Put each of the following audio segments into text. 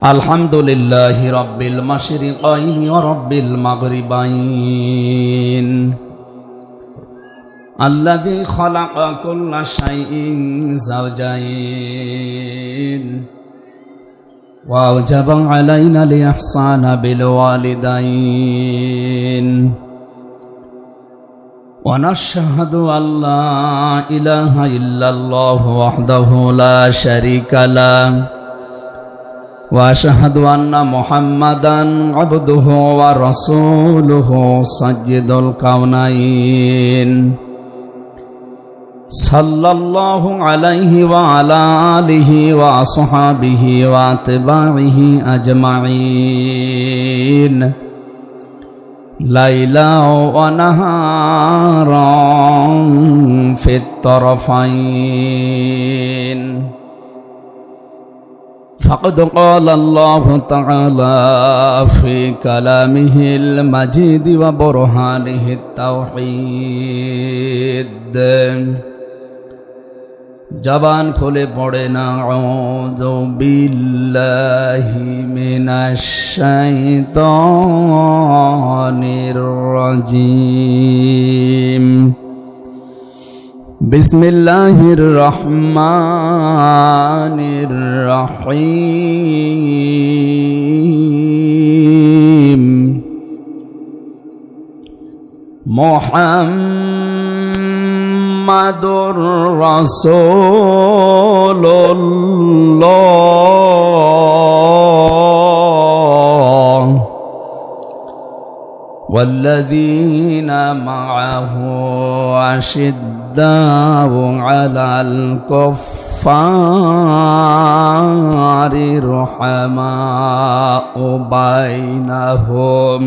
الحمد لله رب المشرقين ورب المغربين الذي خلق كل شيء زوجين وأوجب علينا الإحسان بالوالدين ونشهد أن لا إله إلا الله وحده لا شريك له وأشهد أن محمدًا عبده ورسوله سيد الكونين صلى الله عليه وعلى آله وأصحابه وأتباعه أجمعين ليلا ونهارا في الطرفين. فقد قال الله تعالى في كلامه المجيد وبرهانه التوحيد জবান খুলে পড়েন আউযু বিল্লাহি মিনাশ শাইতানির রাজীম বিসমিল্লাহির রহমানির রহিম মুহাম্মাদুর রাসূলুল্লাহ والذين معه أشداء على الكفار رحماء بينهم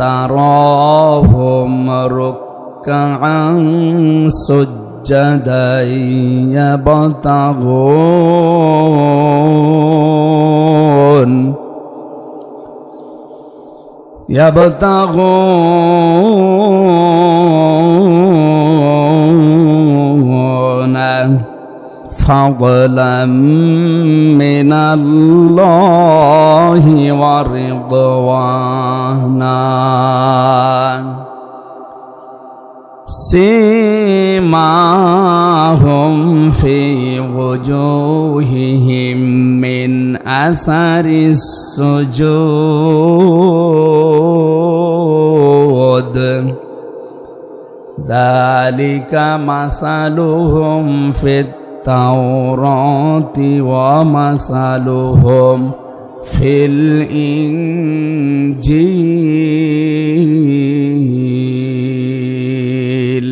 تراهم ركعا سجدا يبتغون فضلا من الله ورضوانا سيماهم في وجوههم من أثر السجود ذلك مثلهم في التوراة ومثلهم في الإنجيل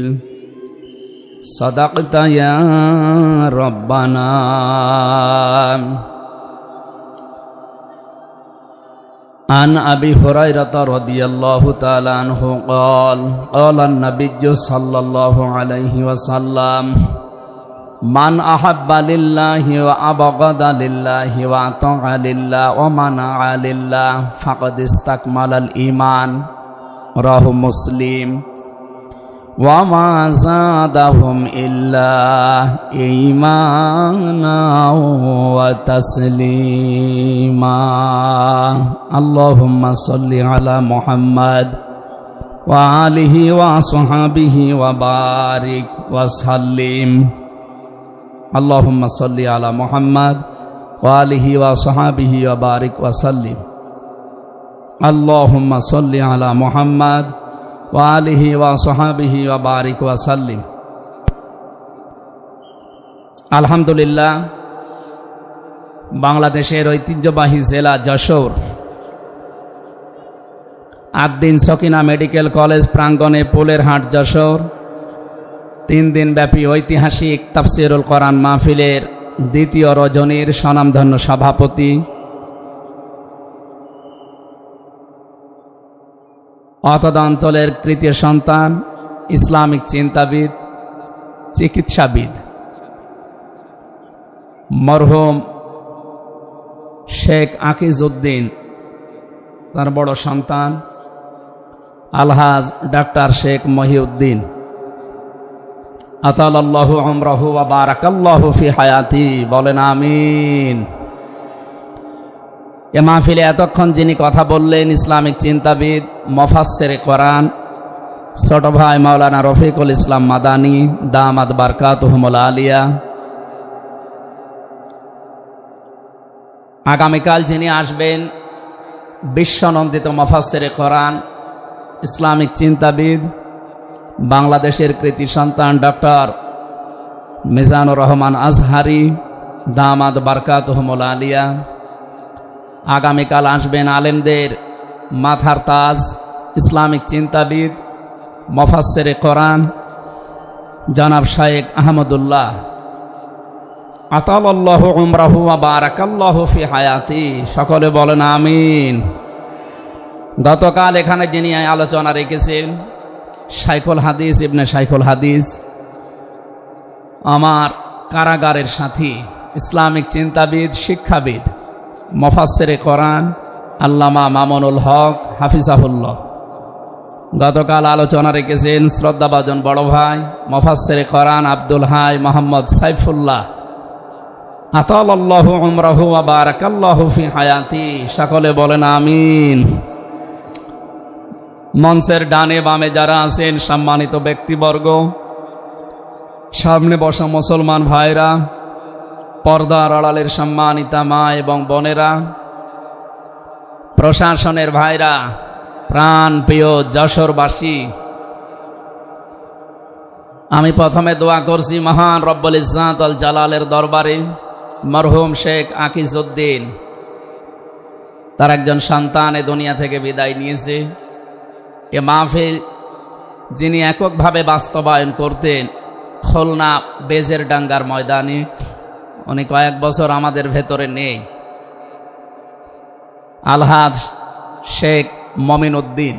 صدقت يا ربنا. عن أبي هريرة رضي الله تعالى عنه قال قال النبي صلى الله عليه وسلم من أحب لله وأبغض لله وأطاع لله ومنع لله فقد استكمل الإيمان. رواه مسلم. وما زادهم إلا إيمانا وتسليما. اللهم صل على محمد وآله وصحبه وبارك وسلم. اللهم صل على محمد وآله وصحبه وبارك وسلم. اللهم صل على محمد وآله وصحبه وبارك وسلم. আলহামদুলিল্লাহ, বাংলাদেশের ঐতিহ্যবাহী জেলা যশোর আদ্দিন সকিনা মেডিকেল কলেজ প্রাঙ্গণে পোলের হাট যশোর 3 দিন ব্যাপী ঐতিহাসিক তাফসিরুল কোরআন মাহফিলের দ্বিতীয় রজনীর স্বনামধন্য সভাপতি অতদ অঞ্চলের তৃতীয় সন্তান, ইসলামিক চিন্তাবিদ, চিকিৎসাবিদ মরহুম শেখ আকিজউদ্দিন, তার বড় সন্তান আলহাজ ডাক্তার শেখ মহিউদ্দিন আতালাল্লাহু উমরাহু ওয়া বারাকাল্লাহু ফি হায়াতি, বলেন আমিন। এ মাহফিলে এতক্ষণ যিনি কথা বললেন ইসলামিক চিন্তাবিদ, মুফাসসিরে কোরআন ছোট ভাই মাওলানা রফিকুল ইসলাম মাদানী দামাত বারকাতুহুমুল আলিয়া। আগামীকাল যিনি আসবেন বিশ্বনন্দিত মুফাসসিরে কোরআন, ইসলামিক চিন্তাবিদ, বাংলাদেশের কৃতি সন্তান ডক্টর মিজানুর রহমান আজহারি দামাত বারকাতুহুমুল আলিয়া। আগামীকাল আসবেন আলেমদের মাথার তাজ, ইসলামিক চিন্তাবিদ, মুফাসসিরে কোরআন জনাব শাইখ আহমদুল্লাহ। আতালাল্লাহু উমরাহু ওয়া বারাকাল্লাহু ফি হায়াতি, সকলে বলেন আমিন। গতকাল এখানে যিনি আলোচনা রেখেছেন শাইখুল হাদিস ইবনে শাইখুল হাদিস, আমার কারাগারের সাথী, ইসলামিক চিন্তাবিদ, শিক্ষাবিদ, মুফাসসিরে কোরআন আল্লামা মামুনুল হক হাফিজাহুল্লাহ। গতকাল আলোচনা রেখেছেন শ্রদ্ধাভাজন বড় ভাই মুফাসসিরে কোরআন আব্দুল হাই মোহাম্মদ সাইফুল্লাহ। আতালাল্লাহু উমরাহু ওয়া বারাকাল্লাহু ফি হায়াতি, সকলে বলেন আমিন। মঞ্চের ডানে বামে যারা আছেন সম্মানিত ব্যক্তিবর্গ, সামনে বসা মুসলমান ভাইরা, পর্দার আড়ালের সম্মানিতা মা এবং বোনেরা, প্রশাসনের ভাইরা, প্রাণ প্রিয় যশোরবাসী, আমি প্রথমে দোয়া করছি মহান রব্বুল ইজ্জাত আল জালালের দরবারে মরহুম শেখ আকিজউদ্দিন, তার একজন সন্তান এ দুনিয়া থেকে বিদায় নিয়েছে। এ মাহফিল যিনি এককভাবে বাস্তবায়ন করতেন খুলনা বেজের ডাঙ্গার ময়দানে, উনি কয়েক বছর আমাদের ভেতরে নেই। আলহাজ শেখ মমিন উদ্দিন,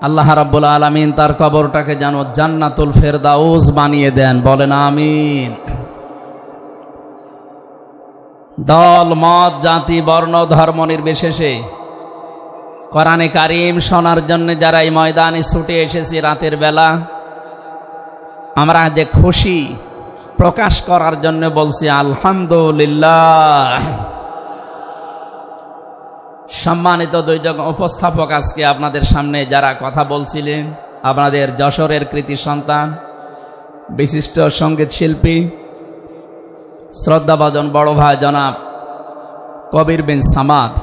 আল্লাহ রাব্বুল আলামিন তার কবরটাকে যেন জান্নাতুল ফেরদাউস বানিয়ে দেন, বলেন আমিন। দল মত জাতি বর্ণ ধর্ম নির্বিশেষে কোরআনে কারিম শোনার জন্য যারা এই ময়দানে ছুটে এসেছি রাতের বেলা, আমরা যে খুশি প্রকাশ করার জন্য বলছি আলহামদুলিল্লাহ। সম্মানিত দুইজন উপস্থাপক, আজকে আপনাদের সামনে যারা কথা বলছিলেন আপনাদের যশোরের কৃতি সন্তান, বিশিষ্ট সঙ্গীত শিল্পী, শ্রদ্ধাভাজন বড় ভাই জনাব কবির বিন সামাদ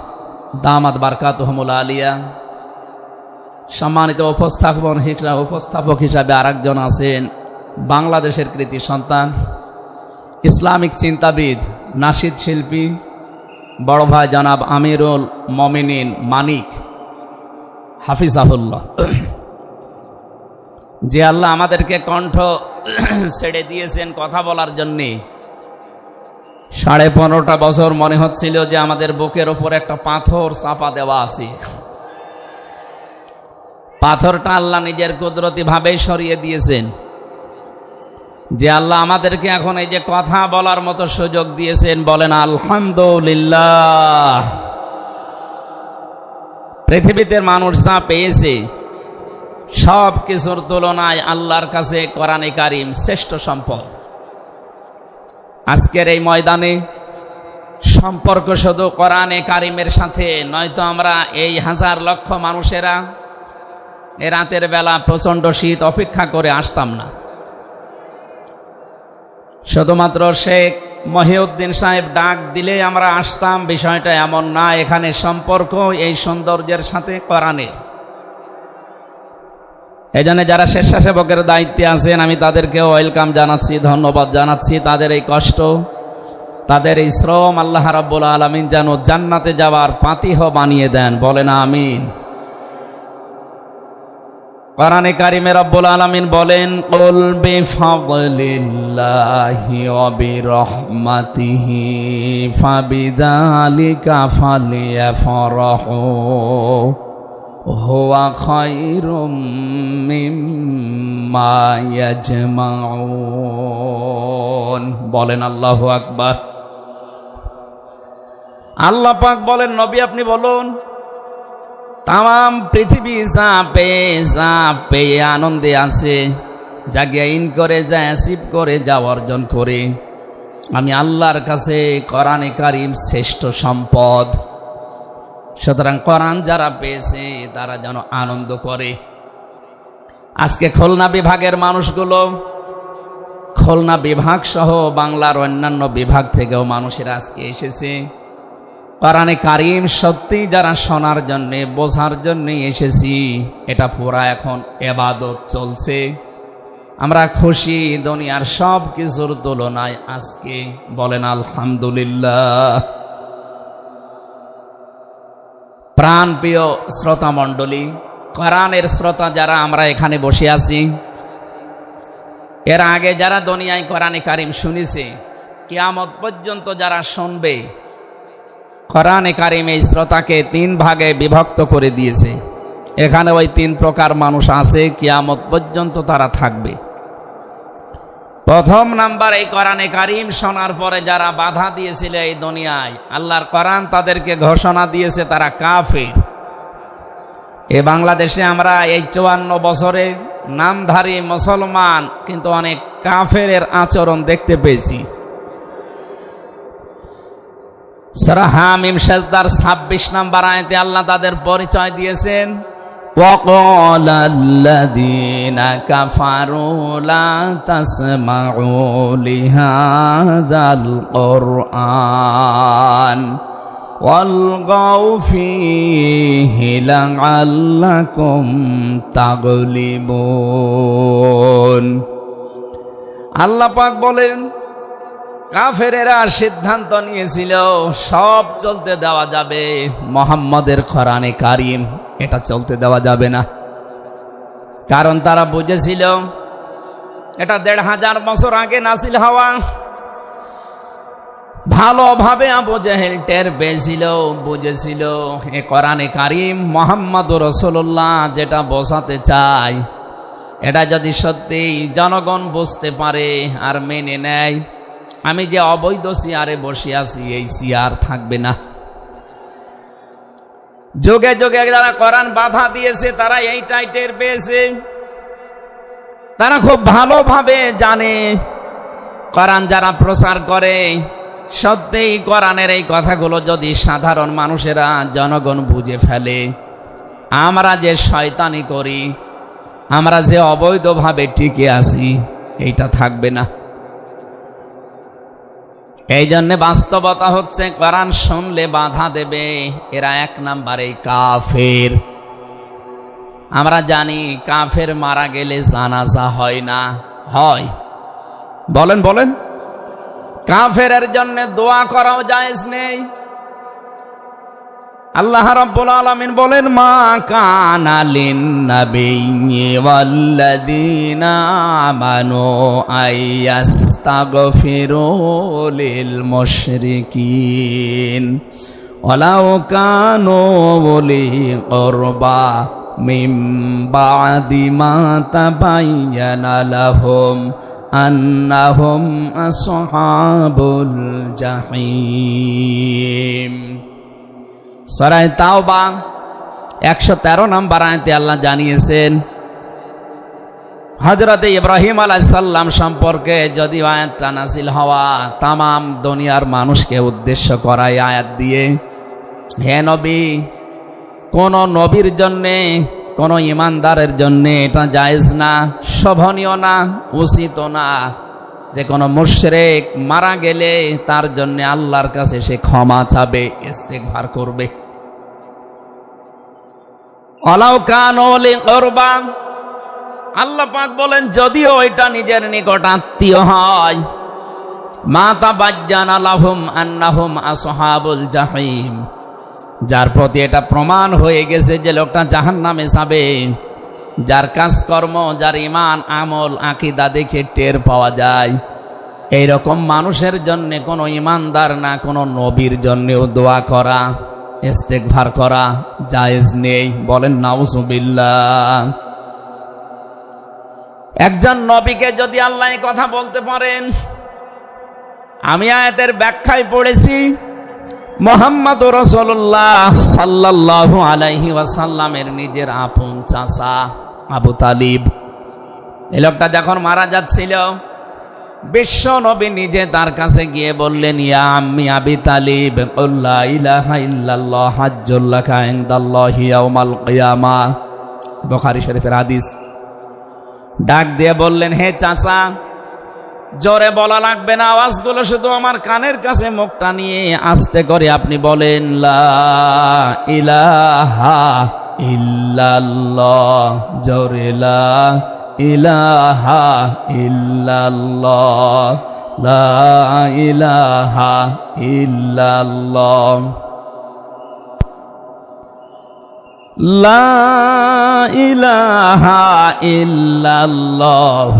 দামাত বারকাতুহুমুল আলিয়া। সম্মানিত উপস্থাপক হিসাবে আরেকজন আছেন বাংলাদেশের কৃতি সন্তান, ইসলামিক চিন্তাবিদ, নাশিদ শিল্পী বড় ভাই জনাব আমিরুল মমিনিন মানিক হাফিজাহুল্লাহ। যে আল্লাহ আমাদেরকে কণ্ঠ ছেড়ে দিয়েছেন কথা বলার জন্যে, 15.5 বছর মনে হচ্ছিল যে আমাদের বুকের ওপর একটা পাথর চাপা দেওয়া আছে। পাথরটা আল্লাহ নিজের কুদরতি ভাবে সরিয়ে দিয়েছেন। যে আল্লাহ আমাদেরকে এখন এই যে কথা বলার মতো সুযোগ দিয়েছেন, বলেন আলহামদুলিল্লাহ। পৃথিবীতে মানুষ যা পেয়েছে সব কিছুর তুলনায় আল্লাহর কাছে কোরআনে কারিম শ্রেষ্ঠ সম্পদ। আজকের এই ময়দানে সম্পর্ক শুধু কোরআনে কারিমের সাথে, নয়তো আমরা এই হাজার লক্ষ মানুষেরা এ রাতের বেলা প্রচণ্ড শীত অপেক্ষা করে আসতাম না। শুধুমাত্র শেখ মহিউদ্দিন সাহেব ডাক দিলে আমরা আসতাম, বিষয়টা এমন না। এখানে সম্পর্ক এই সৌন্দর্যের সাথে কোরআনের। এই জন্য যারা স্বেচ্ছাসেবকের দায়িত্বে আছেন আমি তাদেরকে ওয়েলকাম জানাচ্ছি, ধন্যবাদ জানাচ্ছি। তাদের এই কষ্ট, তাদের এই শ্রম আল্লাহ রাব্বুল আলামিন যেন জান্নাতে যাওয়ার পাতিহ বানিয়ে দেন, বলেন আমিন। কোরআনে কারিমে রব্বুল আলামিন বলেন, কুল বিফাদলিল্লাহি ওয়া বিরহমাতিহি ফাবিযালিকা ফালিয়াফরাহু হুয়া খায়রুম মিম্মা ইয়াজমাউন, বলেন আল্লাহু আকবার। আল্লাহ পাক বলেন, নবী আপনি বলুন, তাম পৃথিবী যা পেয়ে আনন্দে আছে, যা গেইন করে, যা অ্যাচিভ করে, যা অর্জন করে, আমি আল্লাহর কাছে কোরআনে কারিম শ্রেষ্ঠ সম্পদ। সুতরাং কোরআন যারা পেয়েছে তারা যেন আনন্দ করে। আজকে খুলনা বিভাগের মানুষগুলো, খুলনা বিভাগ সহ বাংলার অন্যান্য বিভাগ থেকেও মানুষেরা আজকে এসেছে কোরআনে কারিম সত্যি যারা শোনার জন্যে, বোঝার জন্যে এসেছি। এটা পুরা এখন ইবাদত চলছে। আমরা খুশি দুনিয়ার সব কিছুর তুলনায় আজকে, বলেন আলহামদুলিল্লাহ। প্রাণপ্রিয় শ্রোতা মণ্ডলী, কোরআনের শ্রোতা যারা আমরা এখানে বসে আছি, এর আগে যারা দুনিয়ায় কোরআনে কারিম শুনেছে, কিয়ামত পর্যন্ত যারা শুনবে, কোরআনে কারিম এই শ্রোতাকে 3 ভাগে বিভক্ত করে দিয়েছে। এখানে ওই 3 প্রকার মানুষ আছে, কিয়ামত পর্যন্ত তারা থাকবে। প্রথম নাম্বার, এই কোরআনে কারিম শোনার পরে যারা বাধা দিয়েছিল এই দুনিয়ায়, আল্লাহর কোরআন তাদেরকে ঘোষণা দিয়েছে তারা কাফের। এ বাংলাদেশে আমরা এই 54 বছরে নামধারী মুসলমান, কিন্তু অনেক কাফেরের আচরণ দেখতে পেয়েছি। সূরা হামিম সেজদার 26 নম্বর আয়াতে আল্লাহ তাদের পরিচয় দিয়েছেন, وَقَالَ الَّذِينَ كَفَرُوا لَا تَسْمَعُوا لِهَذَا الْقُرْآنِ وَالْغَوْا فِيهِ لَعَلَّكُمْ تَغْلِبُونَ। আল্লাহ পাক বলেন, কাফেরেরা সিদ্ধান্ত নিয়েছিল সব চলতে দেওয়া যাবে, মুহাম্মদের কোরআনে কারিম এটা চলতে দেওয়া যাবে না। কারণ তারা বুঝেছিল এটা 1500 বছর আগে নাজিল হওয়া। ভালোভাবে আবু জেহেল টের পেয়েছিল, বুঝেছিল এ কোরআনে কারিম মুহাম্মদুর রাসূলুল্লাহ যেটা বোঝাতে চায়, এটা যদি সত্যি জনগণ বুঝতে পারে আর মেনে নেয়, আমি যে অবৈধ চেয়ারে বসে আছি এই চেয়ার থাকবে না। যুগে যুগে যারা কোরআন বাধা দিয়েছে তারা এইটাই টের পেয়েছে। তারা খুব ভালোভাবে জানে কোরআন যারা প্রচার করে, সত্যিই কোরআনের এই কথাগুলো যদি সাধারণ মানুষেরা, জনগণ বুঝে ফেলে, আমরা যে শয়তানি করি, আমরা যে অবৈধভাবে টিকে আছি, এইটা থাকবে না। এই জন্য বাস্তবতা হচ্ছে কোরআন শুনলে বাধা দেবে এরা 1 নম্বরে কাফের। আমরা জানি কাফের মারা গেলে জানাজা হয় না, হয়? বলেন বলেন। কাফেরের জন্য দোয়া করাও জায়েজ নেই। আল্লাহ রাব্বুল আলামিন বলেন, মা কানা লিন-নাবিয়্যি ওয়াল্লাযীনা আমানু আইয়াস্তাগফিরু লিল মুশরিকিন ওয়ালাউ কানু উলি কুরবা মিন বা'দি মা তাবায়্যানা লাহুম আন্নাহুম আসহাবুল জাহিম। সূরা তাওবা 113 নম্বর আয়াতে আল্লাহ জানিয়েছেন, হযরত ইব্রাহিম আলাইহিস সালাম সম্পর্কে যদি আয়াতটা নাযিল হওয়া, তামাম দুনিয়ার মানুষকে উদ্দেশ্য করা আয়াত দিয়ে, হে নবী, কোন নবীর জন্যে, কোন ইমানদারের জন্যে এটা জায়েজ না, শোভনীয় না, উচিত না যে কোন মুশরিক মারা গেলে তার জন্য আল্লাহর কাছে সে ক্ষমা চাবে, ইস্তিগফার করবে। ওয়ালাউ কানু লি কুরবা, আল্লাহ পাক বলেন যদিও এটা নিজের নিকট আত্মীয় হয়, মা তাবায়্যানা লাহুম আন্নাহুম আসহাবুল জাহিম, যার প্রতি এটা প্রমাণ হয়ে গেছে যে লোকটা জাহান্নামে যাবে, যার কাজকর্ম, যার ঈমান আমল আকীদা দেখে টের পাওয়া যায়, এইরকম মানুষের জন্য কোনো ঈমানদার না কোনো নবীর জন্যও দোয়া করা, ইস্তিগফার করা জায়েজ নেই। বলেন নাউযুবিল্লাহ। একজন নবীকে যদি আল্লাহ এই কথা বলতে পারেন, আমি আয়াতের ব্যাখ্যায় পড়েছি, মুহাম্মদুর রাসূলুল্লাহ সাল্লাল্লাহু আলাইহি ওয়াসাল্লামের নিজের আপন চাচা আবু তালিব, এই লোকটা যখন মারা যাচ্ছিল, বিশ্ব নবী নিজে তার কাছে গিয়ে বললেন, ইয়া আম্মি আবি তালিব, লা ইলাহা ইল্লাল্লাহ হাজ্জুল লাকা ইনদাল্লাহি ইয়াউমাল কিয়ামাহ। বুখারী শরীফের হাদিস। ডাক দিয়ে বললেন, হে চাচা, জোরে বলা লাগবে না, আওয়াজগুলো শুধু আমার কানের কাছে মুখটা নিয়ে আস্তে করে আপনি বলেন, লা ইলাহা ইল্লাল্লাহ, জোরে লা ইলাহা ইল্লাল্লাহ, লা ইলাহা ইল্লাল্লাহ, লা ইলাহা ইল্লাল্লাহ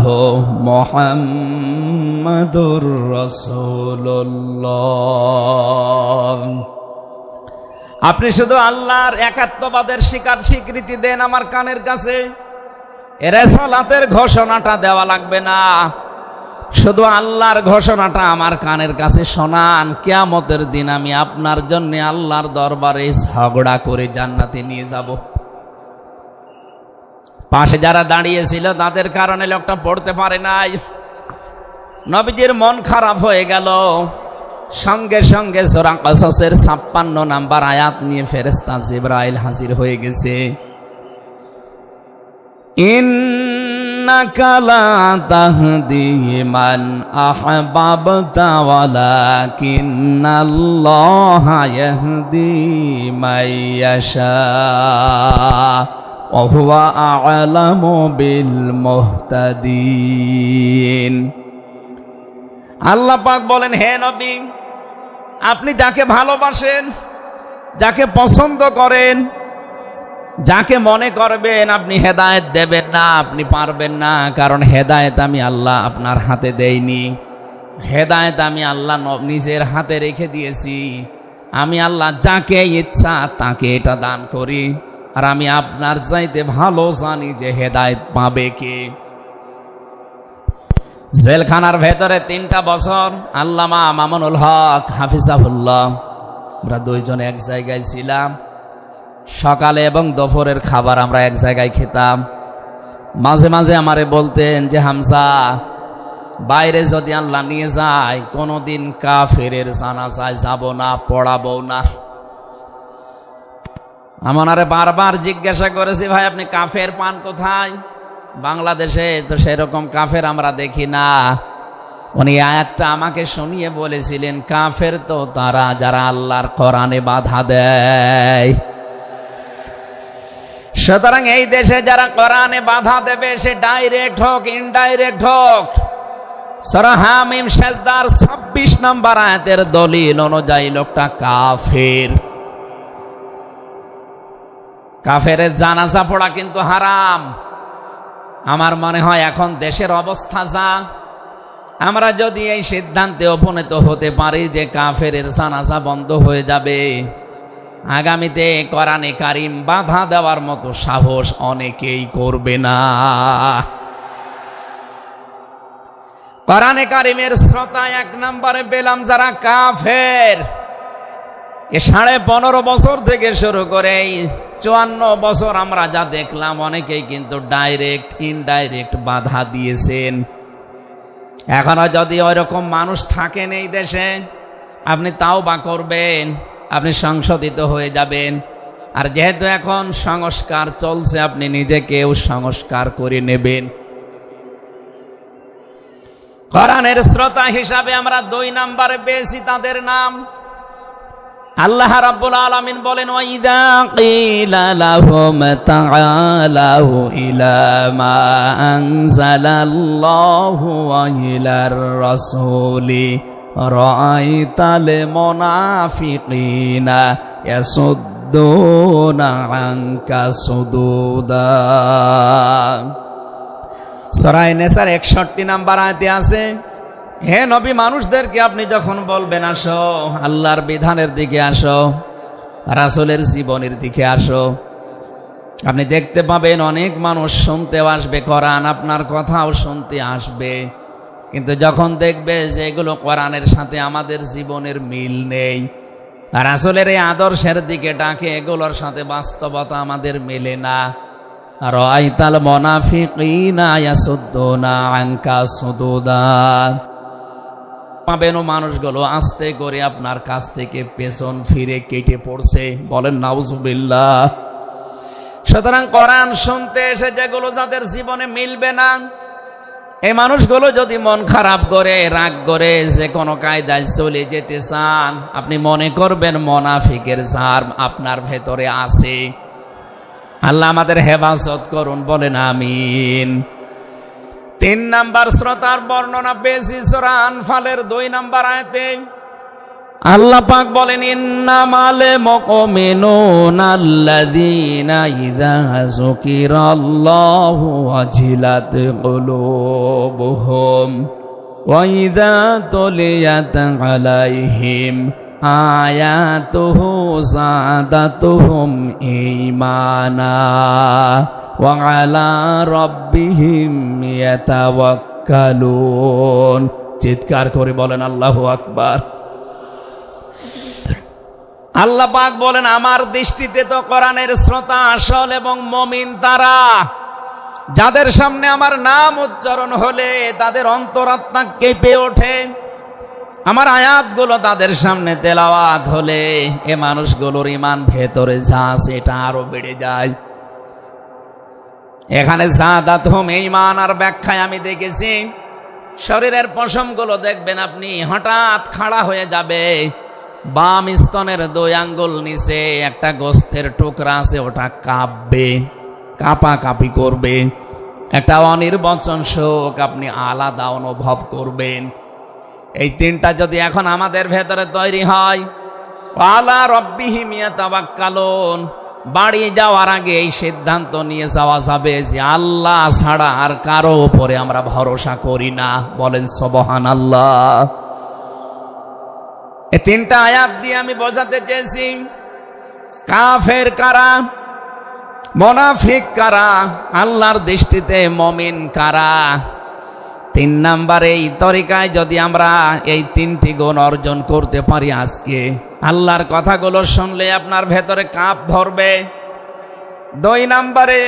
মুহাম্মাদুর রাসূলুল্লাহ। আপনি শুধু আল্লাহর একাত্মবাদের স্বীকৃতি দেন আমার কানের কাছে। রিসালাতের ঘোষণাটা দেওয়া লাগবে না, শুধু আল্লাহর ঘোষণাটা আমার কানের কাছে শোনান। কিয়ামতের দিন আমি আপনার জন্য আল্লাহর দরবারে ঝগড়া করে জান্নাতে নিয়ে যাব। পাশে যারা দাঁড়িয়েছিল তাদের কারণে লোকটা পড়তে পারে নাই। নবীজির মন খারাপ হয়ে গেল। সঙ্গে সঙ্গে সূরা কসসের ৫৬ নাম্বার আয়াত নিয়ে ফেরেশতা জিবরাইল হাজির হয়ে গেছে। ইন্নাকা লা তাহদি মান আহবাবতা ওয়ালাকিন্নাল্লাহা ইয়াহদি মাইয়াশা ওয়া হুয়া আ'লামু বিল মুহতাদিন। আল্লাহ পাক বলেন, হে নবী, আপনি যাকে ভালোবাসেন, যাকে পছন্দ করেন, যাকে মনে করবেন আপনি হেদায়েত দেবেন না, আপনি পারবেন না। কারণ হেদায়েত আমি আল্লাহ আপনার হাতে দেইনি। হেদায়েত আমি আল্লাহ নিজের হাতে রেখে দিয়েছি। আমি আল্লাহ যাকে ইচ্ছা তাকে এটা দান করি। আর আমি আপনার চাইতে ভালো জানি যে হেদায়েত পাবে কে। জেলখানার ভেতরে ৩টা বছর আল্লামা মামুনুল হক হাফিজাহুল্লাহ, আমরা দুইজন এক জায়গায় ছিলাম। সকালে এবং দুপুরের খাবার আমরা এক জায়গায় খেতাম। মাঝে মাঝে আমারে বলতেন যে, হামজা, বাইরে যদি আল্লাহ নিয়ে যায় কোনোদিন কাফেরের জানাজায় যাব না, পড়াবো না। আমারে বারবার জিজ্ঞাসা করেছি, ভাই আপনি কাফের পান কোথায়? বাংলাদেশে তো সেরকম কাফের আমরা দেখি না। উনি আয়াতটা আমাকে শুনিয়ে বলেছিলেন, কাফের তো তারা যারা আল্লাহর কোরআনে বাধা দেয়। সুতরাং এই দেশে যারা কোরআনে বাধা দেবে, সে ডাইরেক্ট হোক ইনডাইরেক্ট হোক, সূরা হামিম সেজদার ২৬ নম্বর আয়াতের দলিল অনুযায়ী লোকটা কাফের। কাফেরের জানাজা পড়া কিন্তু হারাম। আমার মনে হয় এখন দেশের অবস্থা যা, আমরা যদি এই সিদ্ধান্তে উপনীত হতে পারি যে কাফেরের জানাজা বন্ধ হয়ে যাবে, আগামীতে কোরআনে কারিম বাধা দেওয়ার মতো সাহস অনেকেই করবে না। কোরআনে কারিমের শ্রোতা ১ নম্বরে পেলাম যারা কাফের। এ ১৫.৫ বছর থেকে শুরু করে ৫৪ বছর আমরা যা দেখলাম, অনেকেই কিন্তু ডাইরেক্ট ইনডাইরেক্ট বাধা দিয়েছেন। এখনো যদি ওইরকম মানুষ থাকেন এই দেশে, আপনি তাওবা করবেন, আপনি সংশোধিত হয়ে যাবেন। আর যেহেতু এখন সংস্কার চলছে, আপনি নিজেকেও সংস্কার করে নেবেন। কোরআনের শ্রোতা হিসাবে আমরা ২ নম্বরে পেয়েছি তাদের নাম। আল্লাহ রাব্বুল আলামিন বলেন, ওয়াইদা কিলা লাহুম তাআলাউ ইলা মা আনজালাল্লাহু ওয়া ইলার রাসূলি রাআইতাল মুনাফিকিনা ইয়াসুদ্দুনা আনকা সুদুদা। সূরা নিসার ৬১ নম্বর আয়াতে আছে, হে নবী, মানুষদেরকে আপনি যখন বলবেন আসো আল্লাহর বিধানের দিকে আসো, রাসূলের জীবনের দিকে আসো, আপনি দেখতে পাবেন অনেক মানুষ শুনতেও আসবে কোরআন, আপনার কথাও শুনতে আসবে। কিন্তু যখন দেখবে যে এগুলো কোরআনের সাথে আমাদের জীবনের মিল নেই, রাসূলের এই আদর্শের দিকে ডাকে, এগুলোর সাথে বাস্তবতা আমাদের মেলে না, রাআইতাল মুনাফিকিনা ইয়াসুদ্দুনা আনকা সুদুদা। পাবেন মানুষগুলো আস্তে করে আপনার কাছ থেকে পেছন ফিরে কেটে পড়ছে, বলেন নাউজুবিল্লাহ। সুতরাং কোরআন শুনতে এসে যেগুলো যাদের জীবনে মিলবে না, এই মানুষগুলো যদি মন খারাপ করে রাগ করে যে কোনো কায়দায় চলে যেতে চান, আপনি মনে করবেন মুনাফিকের জার আপনার ভেতরে আছে। আল্লাহ আমাদের হেফাজত করুন, বলেন আমিন। 3 নাম্বার শ্রোতার বর্ণনা পেয়েছি সূরা আনফালের 2 নাম্বার আয়াতে। আল্লাহ পাক বলেন, ইন্নামাল মুমিনুনা আল্লাযীনা ইযা যুকিরাল্লাহু ওয়াজিলাত কুলুবুহুম ওয়া ইযা তুলিয়াত আলাইহিম আয়াতুহু যাদাতুহুম ঈমানা ওয়া আলা রাব্বিহিম ইয়াতাওয়াক্কালুন। চিৎকার করে বলেন আল্লাহু আকবার। আল্লাহ পাক বলেন, আমার দৃষ্টিতে তো কোরআনের শ্রোতা আসল এবং মুমিন তারা, যাদের সামনে আমার নাম উচ্চারণ হলে তাদের অন্তরাত্মা কেঁপে ওঠে, আমার আয়াতগুলো তাদের সামনে তেলাওয়াত হলে এ মানুষগুলোর ঈমান ভেতরে যা আছে এটা আরো বেড়ে যায়। এখানে যাদাতুহুম ঈমান আর ব্যাখ্যায় আমি দেখেছি, শরীরের পশমগুলো দেখবেন আপনি হঠাৎ খাড়া হয়ে যাবে, বাম স্তনের 2 আঙ্গুল নিচে একটা গোস্তের টুকরা আছে, ওটা কাঁপবে, কাঁপাকাঁপি করবে, একটা অনির্বচন শোক আপনি আলাদা অনুভব করবেন। এই 3টা যদি এখন আমাদের ভেতরে তৈরি হয়, আলা রাব্বিহিম ইয়াতাওয়াক্কালুন, বাড়ি যাওয়ার আগে এই সিদ্ধান্ত নিয়ে যাওয়া যাবে যে আল্লাহ ছাড়া আর কারো উপরে আমরা ভরসা করি না, বলেন সুবহানাল্লাহ। এই 3টা আয়াত দিয়ে আমি বোঝাতে চেয়েছি কাফের কারা, মুনাফিক কারা, আল্লাহর দৃষ্টিতে মুমিন কারা। 3 নাম্বারে এই তরিকায় যদি আমরা এই 3টি গুণ অর্জন করতে পারি, আজকে আল্লাহর কথাগুলো শুনলে আপনার ভেতরে কাঁপ ধরবে। 2 নাম্বারে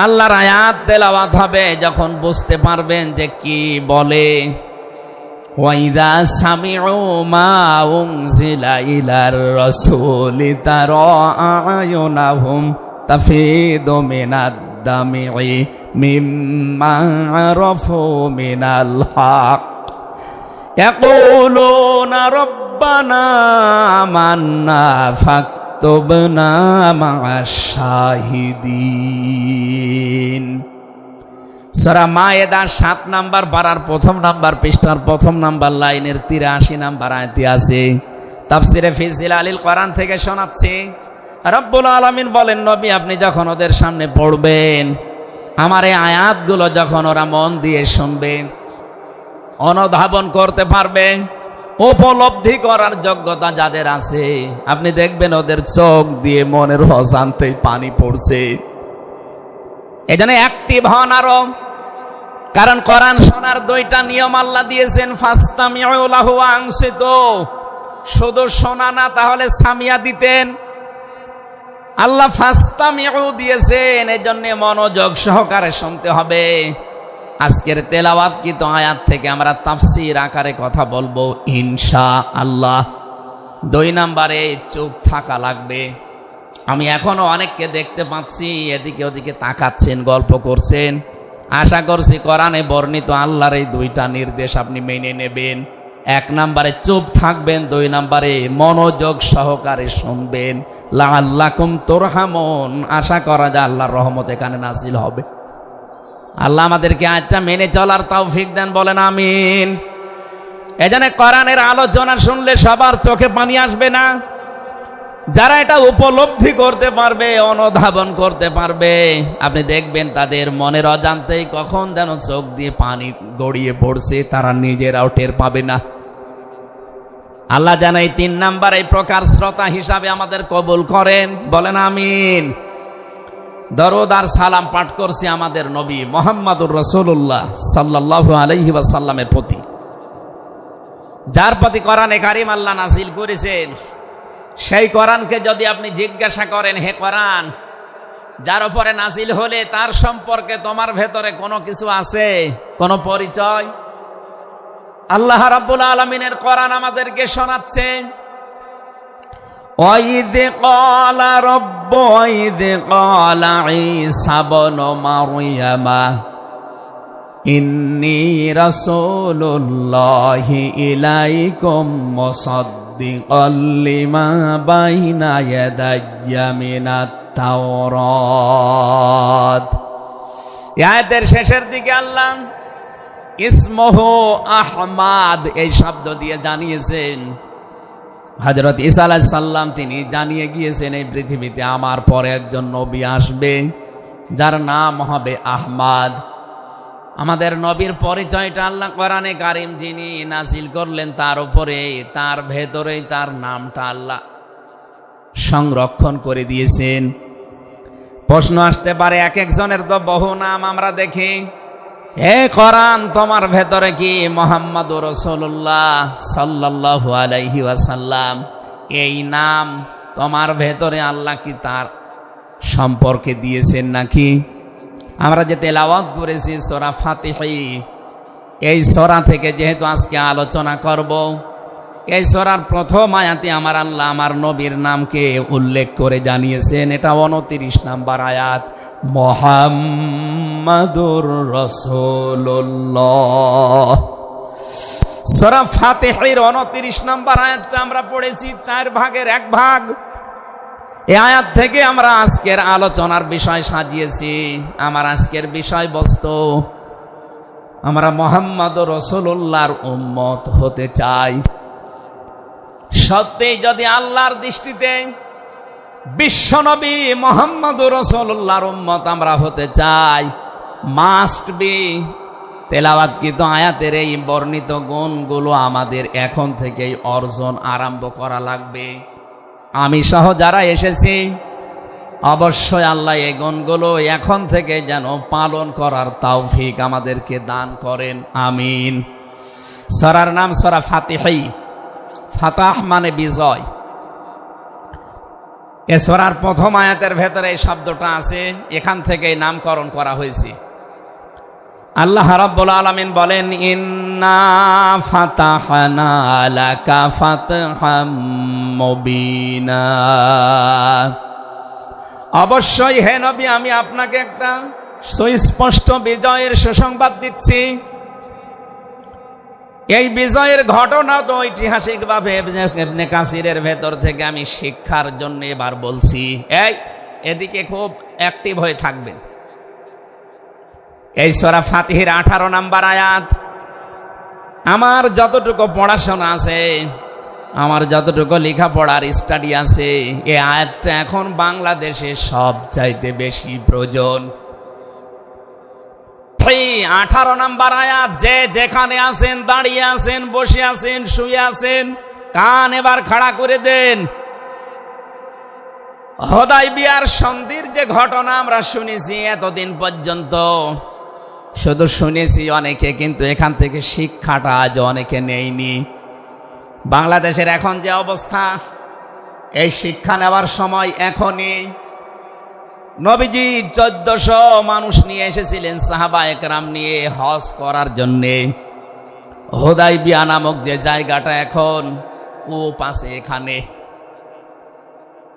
আল্লাহর আয়াত তেলাওয়াত হবে, যখন বুঝতে পারবেন যে কি বলে, ওয়াইদা সামিউ মা উনজিলা ইলার রাসূলি তারা আয়ুনাহুম তাফিদু মিনাদ দামি মিম্মা আরাফু মিনাল হক ইয়াকুলুনা রব্বানা আমান্না ফাকতুবনা মা'আশ শাহিদিন। সূরা মায়েদা 7 নাম্বার পারার 1 নাম্বার পৃষ্ঠার 1 নাম্বার লাইনের 83 নাম্বার আয়াতে আছে। তাফসিরে ফি জিলালিল কোরআন থেকে শোনাচ্ছি, রব্বুল আলামিন বলেন, নবী আপনি যখন ওদের সামনে পড়বেন, আমার এই আয়াতগুলো যখন ওরা মন দিয়ে শুনবেন, অনুধাবন করতে পারবে, উপলব্ধি করার যোগ্যতা যাদের আছে, আপনি দেখবেন ওদের চোখ দিয়ে মনের অজান্তেই পানি পড়ছে। এজন্য অ্যাক্টিভ হন আরো, কারণ কোরআন শোনার 2টা নিয়ম আল্লাহ দিয়েছেন, ফাসতামিউ লাহু ওয়া আনসিতু। শুধু শোনা না, তাহলে সামিয়া দিতেন। আল্লাহ ফাসতামিউ দিয়েছেন, এজন্য মনোযোগ সহকারে শুনতে হবে। আজকের তেলাওয়াতকৃত আয়াত থেকে আমরা তাফসীর আকারে কথা বলবো ইনশাআল্লাহ। 2 নাম্বারে চুপ থাকা লাগবে। আমি এখনো অনেককে দেখতে পাচ্ছি এদিকে ওদিকে তাকাচ্ছেন, গল্প করছেন। আশা করছি কোরআনে বর্ণিত আল্লাহর এই 2টা নির্দেশ আপনি মেনে নেবেন। 1 নাম্বারে চুপ থাকবেন, 2 নাম্বারে মনোযোগ সহকারে শুনবেন। লাআল্লাকুম তুরহামুন, আশা করা যায় আল্লাহর রহমত এখানে নাজিল হবে। আল্লাহ আমাদেরকে আয়াতটা মেনে চলার তৌফিক দেন, বলেন আমিন। এজন্য কোরআনের আলোচনা শুনলে সবার চোখে পানি আসবে না। যারা এটা উপলব্ধি করতে পারবে, অনুধাবন করতে পারবে, আপনি দেখবেন তাদের মনের অজান্তেই কখন যেন চোখ দিয়ে পানি গড়িয়ে পড়ছে, তারা নিজেরাও টের পাবে না। আল্লাহ যেন এই 3 নাম্বার এই প্রকার শ্রোতা হিসাবে আমাদের কবুল করেন, বলেন আমিন। দরুদ আর সালাম পাঠ করছি আমাদের নবী মুহাম্মদুর রাসূলুল্লাহ সাল্লাল্লাহু আলাইহি ওয়াসাল্লামের প্রতি, যার প্রতি কোরআনে কারীম আল্লাহ নাযিল করেছেন। সেই কোরআনকে যদি আপনি জিজ্ঞাসা করেন, হে কোরআন, যার উপরে নাজিল হলে তার সম্পর্কে তোমার ভেতরে কোনো কিছু আছে, কোনো পরিচয়? আল্লাহ রাব্বুল আলামিনের কোরআন আমাদেরকে শোনাচ্ছে, وَإِذْ قَالَ رَبُّ وَإِذْ قَالَ عِيسَى ابْنُ مَرْيَمَ إِنِّي رَسُولُ اللَّهِ إِلَيْكُمْ مُصَدِّقًا لِمَا بَيْنَ يَدَيَّ مِنَ التَّوْرَاةِ। আয়াতের শেষের দিকে আল্লাহ ইসমহু আহমাদ এই শব্দ দিয়ে জানিয়েছেন, হযরত ঈসা আলাইহিস সালাম তিনি জানিয়ে গিয়েছেন এই পৃথিবীতে আমার পরে একজন নবী আসবে যার নাম হবে আহমাদ। আমাদের নবীর পরিচয়টা আল্লাহ কোরআনে কারীম যিনি নাজিল করলেন তার উপরে, তার ভেতরেই তার নামটা আল্লাহ সংরক্ষণ করে দিয়েছেন। প্রশ্ন আসতে পারে, এক একজনের তো বহু নাম আমরা দেখি, হে কোরআন তোমার ভেতরে কি মুহাম্মাদুর রাসূলুল্লাহ সাল্লাল্লাহু আলাইহি ওয়াসাল্লাম এই নাম তোমার ভেতরে আল্লাহ কি তার সম্পর্কে দিয়েছেন নাকি? আমরা যে তেলাওয়াত করেছি সূরা ফাতিহা, এই সূরা থেকে যেহেতু আজকে আলোচনা করব, এই সূরার প্রথম আয়াতে আমার আল্লাহ আমার নবীর নামকে উল্লেখ করে জানিয়েছেন। এটা 29 নম্বর আয়াত, মুহাম্মাদুর রাসূলুল্লাহ। সূরা ফাতিহার 29 নম্বর আয়াতটা আমরা পড়েছি 4 ভাগের 1 ভাগ। এই আয়াত থেকে আমরা আজকের আলোচনার বিষয় সাজিয়েছি। আমার আজকের বিষয়বস্তু, আমরা মুহাম্মাদুর রাসূলুল্লাহর উম্মত হতে চাই। সত্যি যদি আল্লাহর দৃষ্টিতে বিশ্বনবী মুহাম্মাদুর রাসূলুল্লাহর উম্মত আমরা হতে চাই, মাস্ট বি তেলাওয়াতকৃত আয়াতের এই বর্ণিত গুণগুলো আমাদের এখন থেকেই অর্জন আরম্ভ করা লাগবে। আমি সহ যারা এসেছি অবশ্যই আল্লাহ এই গুণগুলো এখন থেকে যেন পালন করার তৌফিক আমাদেরকে দান করেন, আমিন। সূরার নাম সূরা ফাতিহা, ফাতাহ মানে বিজয়। এ সূরার প্রথম আয়াতের ভেতরে এই শব্দটা আছে, এখান থেকে নামকরণ করা হয়েছে। আল্লাহ রাব্বুল আলামিন বলেন, ইন্না ফাতাহনা লাকা ফাতহাম মুবিনা। অবশ্যই হে নবী আমি আপনাকে একটা সুস্পষ্ট বিজয়ের সুসংবাদ দিচ্ছি। এই বিজয়ের ঘটনা তো ঐতিহাসিকভাবে ইবনে কাসিরের ভেতর থেকে আমি শিক্ষার জন্য এবার বলছি। এদিকে খুব অ্যাক্টিভ হয়ে থাকবেন। এই সূরা ফাতিহার 18 নম্বর আয়াত, আমার যতটুকু পড়াশোনা আছে, আমার যতটুকু লেখাপড়ার স্টাডি আছে, এই আয়াতটা এখন বাংলাদেশে সবচাইতে বেশি প্রয়োজন। 18 নম্বর আয়াত, যে যেখানে আছেন, দাঁড়িয়ে আছেন, বসে আছেন, শুয়ে আছেন, কান এবার খাড়া করে দেন। হুদায়বিয়ার সন্ধির যে ঘটনা আমরা শুনেছি এতদিন পর্যন্ত, শুধু শুনেছি অনেকে, কিন্তু এখান থেকে শিক্ষাটা আজ অনেকে নেয়নি। বাংলাদেশের এখন যে অবস্থা, এই শিক্ষা নেওয়ার সময় এখনই। নবীজি 1400 মানুষ নিয়ে এসেছিলেন সাহাবায়ে কেরাম নিয়ে হজ করার জন্যে। হুদায়বিয়া নামক যে জায়গাটা এখন কূপ আছে এখানে,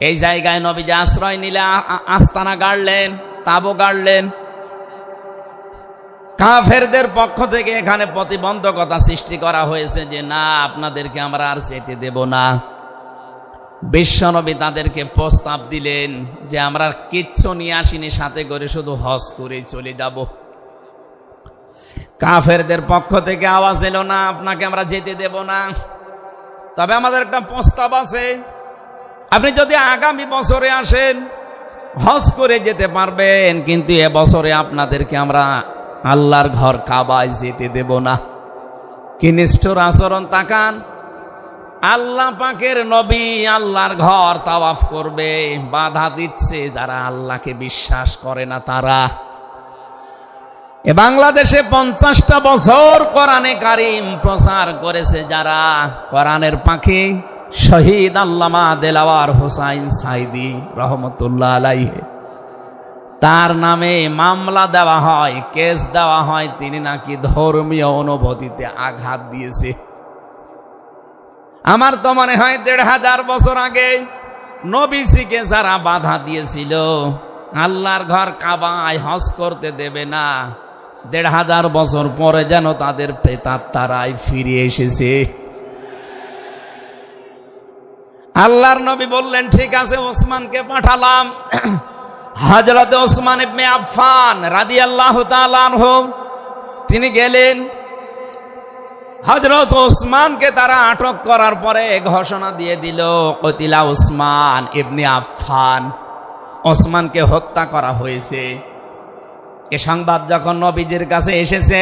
এই জায়গায় নবীজি আশ্রয় নিলে আস্তানা গাড়লেন, তাঁবু গাড়লেন। কাফেরদের পক্ষ থেকে এখানে প্রতিবন্ধকতা সৃষ্টি করা হয়েছে যে না, আপনাদেরকে আমরা আর যেতে দেব না। বিশ্বনবী তাদেরকে প্রস্তাব দিলেন যে আমরা কিচ্ছু নিয়ে আসিনি সাথে করে, শুধু হজ করেই চলে যাব। কাফেরদের পক্ষ থেকে আওয়াজ এলো, না আপনাকে আমরা যেতে দেব না, তবে আমাদের একটা প্রস্তাব আছে, আপনি যদি আগামী বছরে আসেন হজ করে যেতে পারবেন, কিন্তু এবছরে আপনাদেরকে আমরা আল্লাহর ঘর কাবায় যেতে দেব না। কি নিষ্ঠুর আচরণ তাকান! আল্লাহ পাকের নবী আল্লাহর ঘর তাওয়াফ করবে, বাধা দিচ্ছে যারা আল্লাহকে বিশ্বাস করে না তারা। এ বাংলাদেশে 50টা বছর কোরআনে কারীম প্রচার করেছে যারা, কোরআনের পাখি শহীদ আল্লামা দেলাওয়ার হোসাইন সাইদি রহমতুল্লাহ আলাইহি। তার নামে মামলা দেওয়া হয়, কেস দেওয়া হয়, তিনি নাকি ধর্মীয় অনুভূতিতে আঘাত দিয়েছে। আমার তো মনে হয় ১৫০০ বছর আগে নবীজিকে যারা বাধা দিয়েছিল আল্লাহর ঘর কাবায় হজ করতে দেবে না, ১৫০০ বছর পরে যেন তাদের প্রেতাত্মারাই ফিরে এসেছে। আল্লাহর নবী বললেন, ঠিক আছে, ওসমানকে পাঠালাম। হযরত ওসমান ইবনে আফফান রাদিয়াল্লাহু তাআলা আনহু তিনি গেলেন। হযরত ওসমানকে তারা আটক করার পরে ঘোষণা দিয়ে দিল, কতিলা ওসমান ইবনে আফফান, ওসমানকে হত্যা করা হয়েছে। এ সংবাদ যখন নবীজির কাছে এসেছে,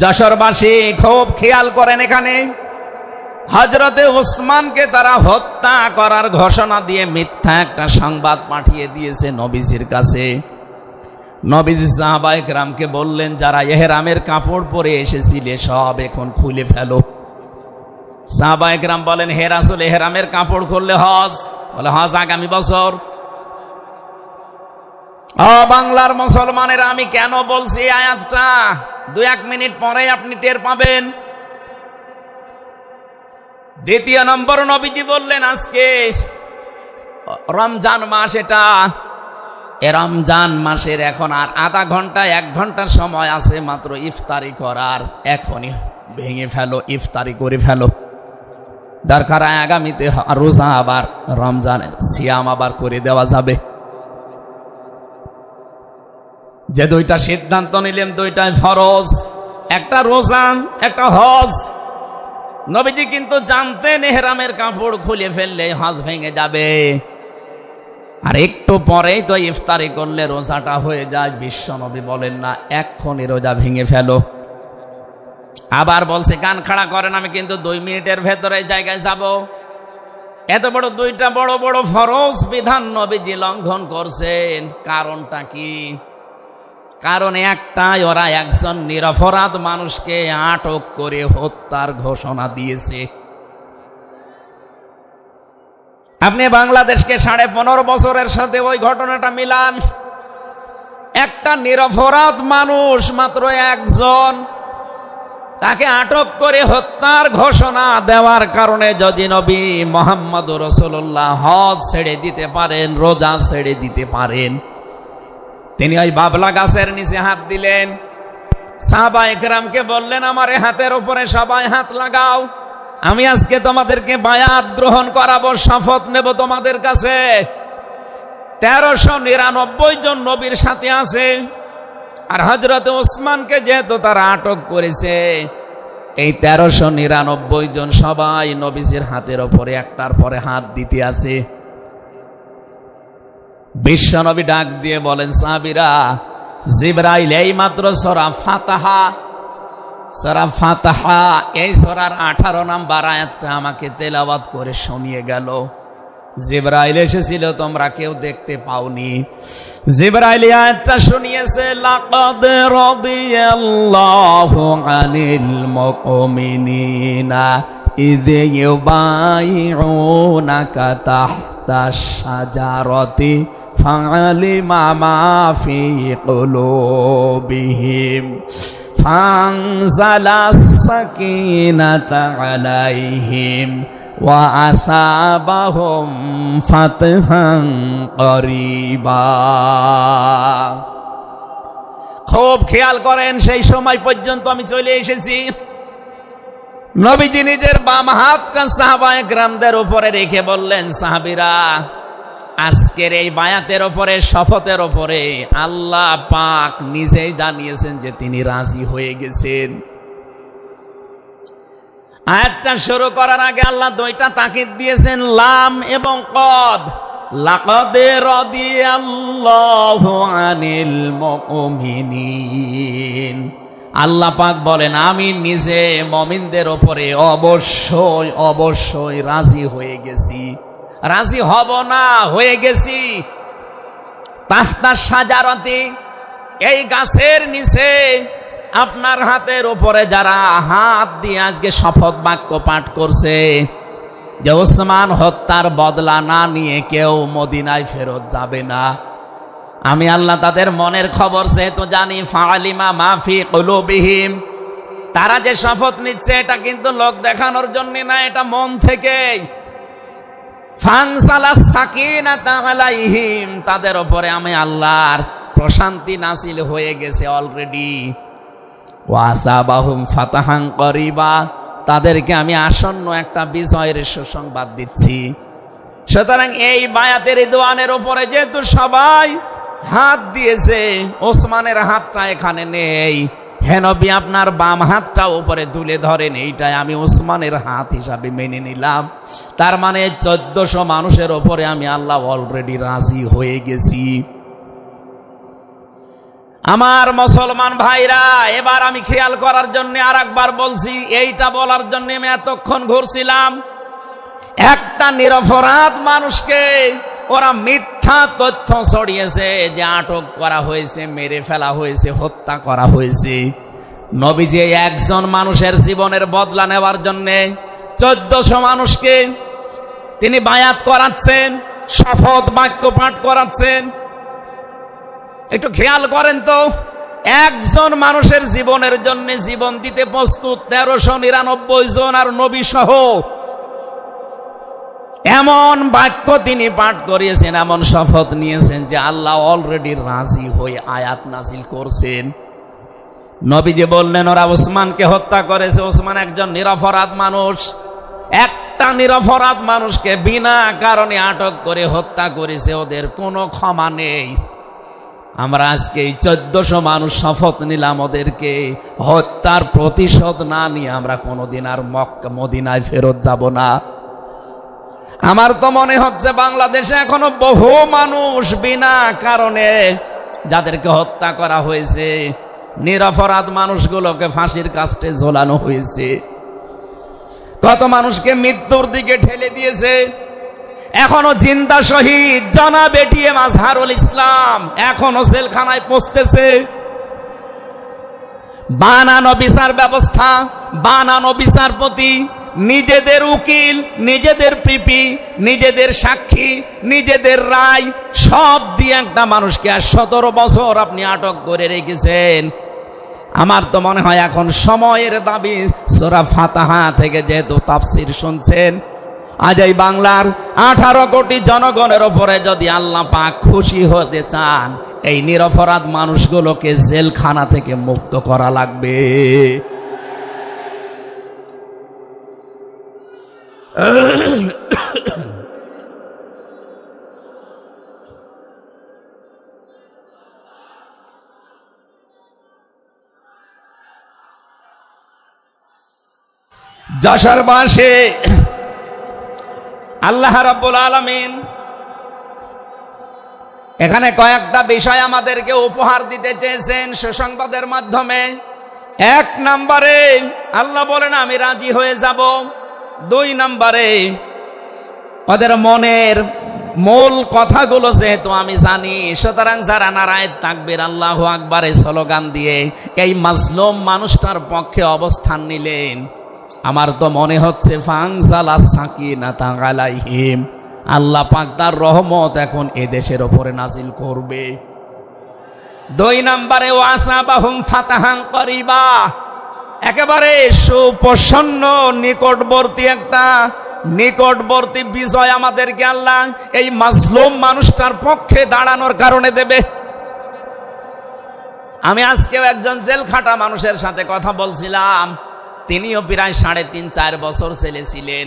যশোরবাসী খুব খেয়াল করেন, এখানে হযরতে ওসমানকে তারা হত্যা করার ঘোষণা দিয়ে মিথ্যা একটা সংবাদ পাঠিয়ে দিয়েছে নবীজির কাছে। নবীজি সাহাবায়ে কেরামকে বললেন, যারা ইহরামের কাপড় পরে এসেছিলে সব এখন খুলে ফেলো। সাহাবায়ে কেরাম বলেন, হে রাসূল, ইহরামের কাপড় খুললে হজ? বলে, হজ আগামী বছর। ও বাংলার মুসলমানেরা, আমি কেন বলছি এই আয়াতটা ২-১ মিনিট পরে আপনি টের পাবেন। দ্বিতীয় নম্বর, নবীজি বললেন, আজকে রমজান মাস, এটা রমজান মাসের এখন আর আধা ঘন্টা ১ ঘন্টার সময় আছে মাত্র ইফতারি করার, এখনই ভেঙে ফেলো, ইফতারি করে ফেলো। দরকার আগামীতে রোজা আবার রমজানের সিয়াম আবার করে দেওয়া যাবে। যে দুইটা সিদ্ধান্ত নিলেন, দুইটাই ফরজ, একটা রোজা, একটা হজ। নবীজি কিন্তু জানতেন ইহরামের কাপড় খুলে ফেললে হজ ভেঙে যাবে, আর একটু পরেই তো ইফতারি করলে রোজাটা হয়ে যায়। বিশ্ব নবী বলেন না, এক্ষুনি রোজা ভেঙে ফেলো। আবার বলছে, কান খাড়া করেন, আমি কিন্তু ২ মিনিটের ভেতরে জায়গায় যাব। এত বড় দুইটা বড় বড় ফরজ বিধান নবীজি লঙ্ঘন করছেন, কারণটা কি? কারণ একটাই, ওরা একজন নিরপরাধ মানুষকে আটক করে হত্যার ঘোষণা দিয়েছে। আপনি বাংলাদেশকে ১৫.৫ বছরের সাথে ওই ঘটনাটা মিলান। একটা নিরপরাধ মানুষ, মাত্র একজন, তাকে আটক করে হত্যার ঘোষণা দেওয়ার কারণে যদি নবী মুহাম্মদুর রাসূলুল্লাহ হজ ছেড়ে দিতে পারেন, রোজা ছেড়ে দিতে পারেন, তিনি ওই বাবলা গাছের নিচে হাত দিলেন। সাহাবায়ে কেরামকে বললেন, আমার হাতের উপরে সবাই হাত লাগাও, আমি আজকে তোমাদেরকে বায়াত গ্রহণ করাবো, শপথ নেব তোমাদের কাছে। ১৩৯৯ জন নবীর সাথে আছে, আর হযরত ওসমানকে যেহেতু তারা আটক করেছে, এই ১৩৯৯ জন সবাই নবীজির হাতের উপরে একটার পরে হাত দিতে আছে। বিশ্ব নবী ডাক দিয়ে বলেন, সাহাবীরা, জিবরাইল এই মাত্র সূরা ফাতিহা এই সূরার ১৮ নম্বর আয়াতটা আমাকে তেলাওয়াত করে শুনিয়ে গেল। জিবরাইল এসেছিল, তোমরা কেউ দেখতে পাওনি। জিবরাইল আয়াতটা শুনিয়েছে, লাকাদ রাদিয়াল্লাহু আনিল মুমিনিনা ইয ইউবাইউনাকা তাহতাশ শাজারাতি ফাআলিমা মা ফি কুলুবিহিম ফানজালাস সাকিনাতা আলাইহিম ওয়া আসাবাহুম ফাতহান করিবা। খুব খেয়াল করেন, সেই সময় পর্যন্ত আমি চলে এসেছি। নবীজি নিজের বাম হাতটা সাহাবায়ে কেরামদের উপরে রেখে বললেন, সাহাবীরা, আজকের এই বায়াতের উপরে, শপথের উপরে আল্লাহ পাক নিজেই জানিয়েছেন যে তিনি রাজি হয়ে গেছেন। আয়াতটা শুরু করার আগে আল্লাহ দুইটা তাকিদ দিয়েছেন, লাম এবং কদ। লাকাদ রাদিয়াল্লাহু আনিল মুমিনিন, আল্লাহ পাক বলেন, আমি নিজে মুমিনদের উপরে অবশ্যই অবশ্যই রাজি হয়ে গেছি। রাজি হব না, হয়ে গেছি। তাহতা শাজারাতি, এই গাছের নিচে আপনার হাতের উপরে যারা হাত দিয়ে আজকে শপথ বাক্য পাঠ করছে, যে ওসমান হত্যার বদলা না নিয়ে কেউ মদিনায় ফেরত যাবে না। আমি আল্লাহ তাদের মনের খবর যেহেতু জানি, ফাআলিমা মা ফি কুলুবিহিম, তারা যে শপথ নিচ্ছে এটা কিন্তু লোক দেখানোর জন্য না, এটা মন থেকেই। ফানসালাস সাকিনাতা আলাইহিম, তাদের উপরে আমি আল্লাহর প্রশান্তি নাযিল হয়ে গেছে অলরেডি। ওয়া আসাবাহুম ফাতাহান করিবা, তাদেরকে আমি আসন্ন একটা বিজয়ের সুসংবাদ দিচ্ছি। সুতরাং এই বায়াতের রিদওয়ানের উপরে যেহেতু সবাই হাত দিয়েছে, ওসমানের হাতটা এখানে নেই, হে নবী আপনার বাম হাতটা উপরে তুলে ধরেন, এইটাই আমি ওসমানের হাত হিসাবে মেনে নিলাম। তার মানে 1400 মানুষের উপরে আমি আল্লাহ অলরেডি রাজি হয়ে গেছি। আমার মুসলমান ভাইরা, এবার আমি খেয়াল করার জন্য আর একবার বলছি, এইটা বলার জন্য আমি এতক্ষণ ঘুরছিলাম। একটা নিরপরাধ মানুষকে ওরা মিথ্যা তথ্য ছড়িয়েছে যে আটক করা হয়েছে, মেরে ফেলা হয়েছে, হত্যা করা হয়েছে। নবীজি একজন মানুষের জীবনের বদলা নেওয়ার জন্য 1400 মানুষকে তিনি বায়াত করাচ্ছেন, শপথ বাক্য পাঠ করাচ্ছেন। একটু খেয়াল করেন তো, একজন মানুষের জীবনের জন্য জীবন দিতে প্রস্তুত 1399 জন, আর নবী সহ। এমন বাক্য তিনি পাঠ করিয়েছেন, এমন শপথ নিয়েছেন যে আল্লাহ অলরেডি রাজি হয়ে আয়াত নাজিল করছেন। নবীজি বললেন ওরা ওসমানকে হত্যা করেছে, ওসমান একজন নিরপরাধ মানুষ। একটা নিরপরাধ মানুষকে বিনা কারণে আটক করে হত্যা করেছে, ওদের কোনো ক্ষমা নেই। আমরা আজকে এই 1400 মানুষ শপথ নিলাম, ওদেরকে হত্যার প্রতিশোধ না নিয়ে আমরা কোনোদিন আর মক্কা মদিনায় ফেরত যাব না। আমার তো মনে হচ্ছে বাংলাদেশে এখনো বহু মানুষ বিনা কারণে যাদেরকে হত্যা করা হয়েছে, নিরপরাধ মানুষগুলোকে ফাঁসির কাস্টে ঝোলানো হয়েছে, কত মানুষকে মৃত্যুর দিকে ঠেলে দিয়েছে। এখনো জিন্দা শহীদ জনাব এটিএম আজহারুল ইসলাম এখনো জেলখানায় পচতেছে। বানানো বিচার ব্যবস্থা, বানানো বিচারপতি, নিজেদের উকিল, নিজেদের পিপি, নিজেদের সাক্ষী, নিজেদের রায় সব দিয়ে একটা মানুষকে আর 17 বছর আপনি আটক করে রেখেছেন। আমার তো মনে হয় এখন সময়ের দাবি, সূরা ফাতিহা থেকে যেহেতু তাফসীর শুনছেন, আজ এই বাংলার 18 কোটি জনগণের উপরে যদি আল্লাহ পাক খুশি হতে চান, এই নিরপরাধ মানুষগুলোকে জেলখানা থেকে মুক্ত করা লাগবে। যশোরবাসী আল্লাহ রাব্বুল আলামিন এখানে কয়েকটা বিষয় আমাদেরকে উপহার দিতে চেয়েছেন সুসংবাদের মাধ্যমে। 1 নম্বরে আল্লাহ বলেন আমি রাজি হয়ে যাব। 2 নম্বরে ওদের মনের মূল কথাগুলো যেহেতু আমি জানি, সুতরাং যারা নারায়ে তাকবীর আল্লাহু আকবারের স্লোগান দিয়ে এই মাজলুম মানুষটার পক্ষে অবস্থান নিলেন, আমার তো মনে হচ্ছে ফানজালাস সাকিনাতা আলাইহিম, আল্লাহ পাক তার রহমত এখন এদেশের উপরে নাজিল করবে। 2 নম্বরে ওয়াসাবাহুম ফাতাহান করিবা, একেবারে সুপ্রসন্ন নিকটবর্তী বিজয় আমাদেরকে আল্লাহ এই মাজলুম মানুষটার পক্ষে দাঁড়ানোর কারণে দেবে। আমি আজকেও একজন জেলখাটা মানুষের সাথে কথা বলছিলাম, তিনিও প্রায় 3.5-4 বছর জেলে ছিলেন।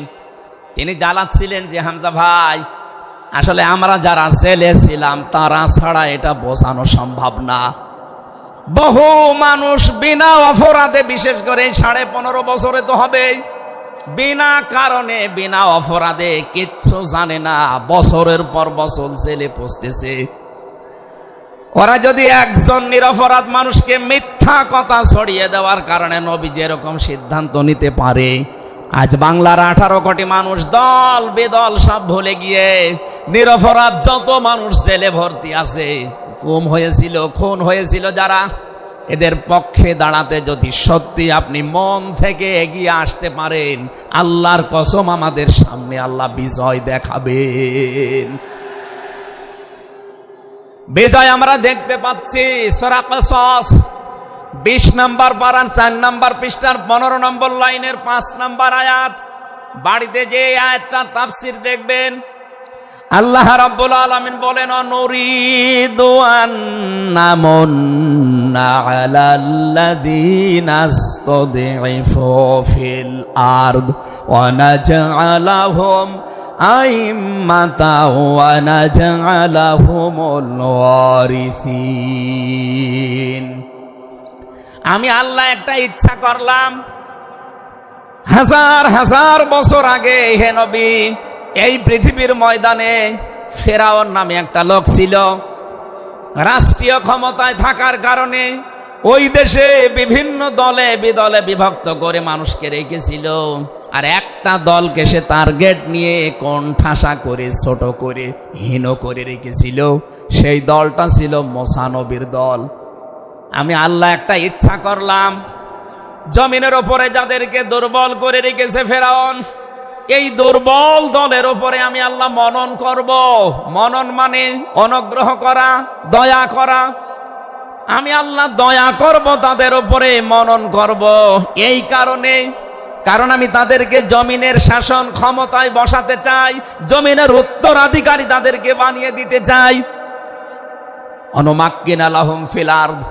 তিনি জ্বালাচ্ছিলেন যে হামজা ভাই, আসলে আমরা যারা জেলে ছিলাম তারা ছাড়া এটা বোঝানো সম্ভব না। বহু মানুষ বিনা অপরাধে, বিশেষ করে 15.5 বছরে তো হবেই, বিনা কারণে বিনা অপরাধে কিচ্ছু জানে না, বছরের পর বছর জেলে পচতেছে। ওরা যদি একজন নিরপরাধ মানুষকে মিথ্যা কথা ছড়িয়ে দেওয়ার কারণে নবী যেরকম সিদ্ধান্ত নিতে পারে, আজ বাংলার 18 কোটি মানুষ দল বেদল সব ভুলে গিয়ে নিরপরাধ যত মানুষ জেলে ভর্তি আছে, গুম হয়েছিল, খুন হয়েছিল যারা, এদের পক্ষে দাঁড়াতে যদি সত্যি আপনি মন থেকে এগিয়ে আসতে পারেন, আল্লাহর কসম আমাদের সামনে আল্লাহ বিজয় দেখাবেন। বিজয় আমরা দেখতে পাচ্ছি সূরা কসস 20 নম্বর পারার 4 নম্বর পৃষ্ঠার 15 নম্বর লাইনের 5 নম্বর আয়াত। বাড়িতে যে আয়াতটা তাফসীর দেখবেন, আল্লাহ রাব্বুল আলামিন বলেন, নুরিদু আন্নামুন্না আলাল্লাযীনা ইসতাদঈফু ফিল আরদ ওয়া নাজআলাহুম আইম্মাতাও ওয়া নাজআলাহুমুল ওয়ারিসিন। আমি আল্লাহ একটা ইচ্ছা করলাম, হাজার হাজার বছর আগে হে নবী, এই পৃথিবীর ময়দানে ফেরাউন নামে একটা লোক ছিল। রাষ্ট্রীয় ক্ষমতায় থাকার কারণে ওই দেশে বিভিন্ন দলে বিদলে বিভক্ত করে মানুষকে রেখেছিল, আর একটা দলকে সে টার্গেট নিয়ে কোণঠাসা করে, ছোট করে, হীন করে রেখেছিল। সেই দলটা ছিল মুসা নবীর দল। আমি আল্লাহ একটা ইচ্ছা করলাম, জমিনের ওপরে যাদেরকে দুর্বল করে রেখেছে ফেরাউন, এই দুর্বল দলের উপরে আমি আল্লাহ মনন করব। মনন মানে অনুগ্রহ করা, দয়া করা। আমি আল্লাহ দয়া করব তাদের উপরে, মনন করব। এই কারণ আমি তাদেরকে জমিনের শাসন ক্ষমতায় বসাতে চাই, জমিনের উত্তরাধিকারী তাদেরকে বানিয়ে দিতে চাই। অনুমাক্কিনা লাহুম ফিল আরদ,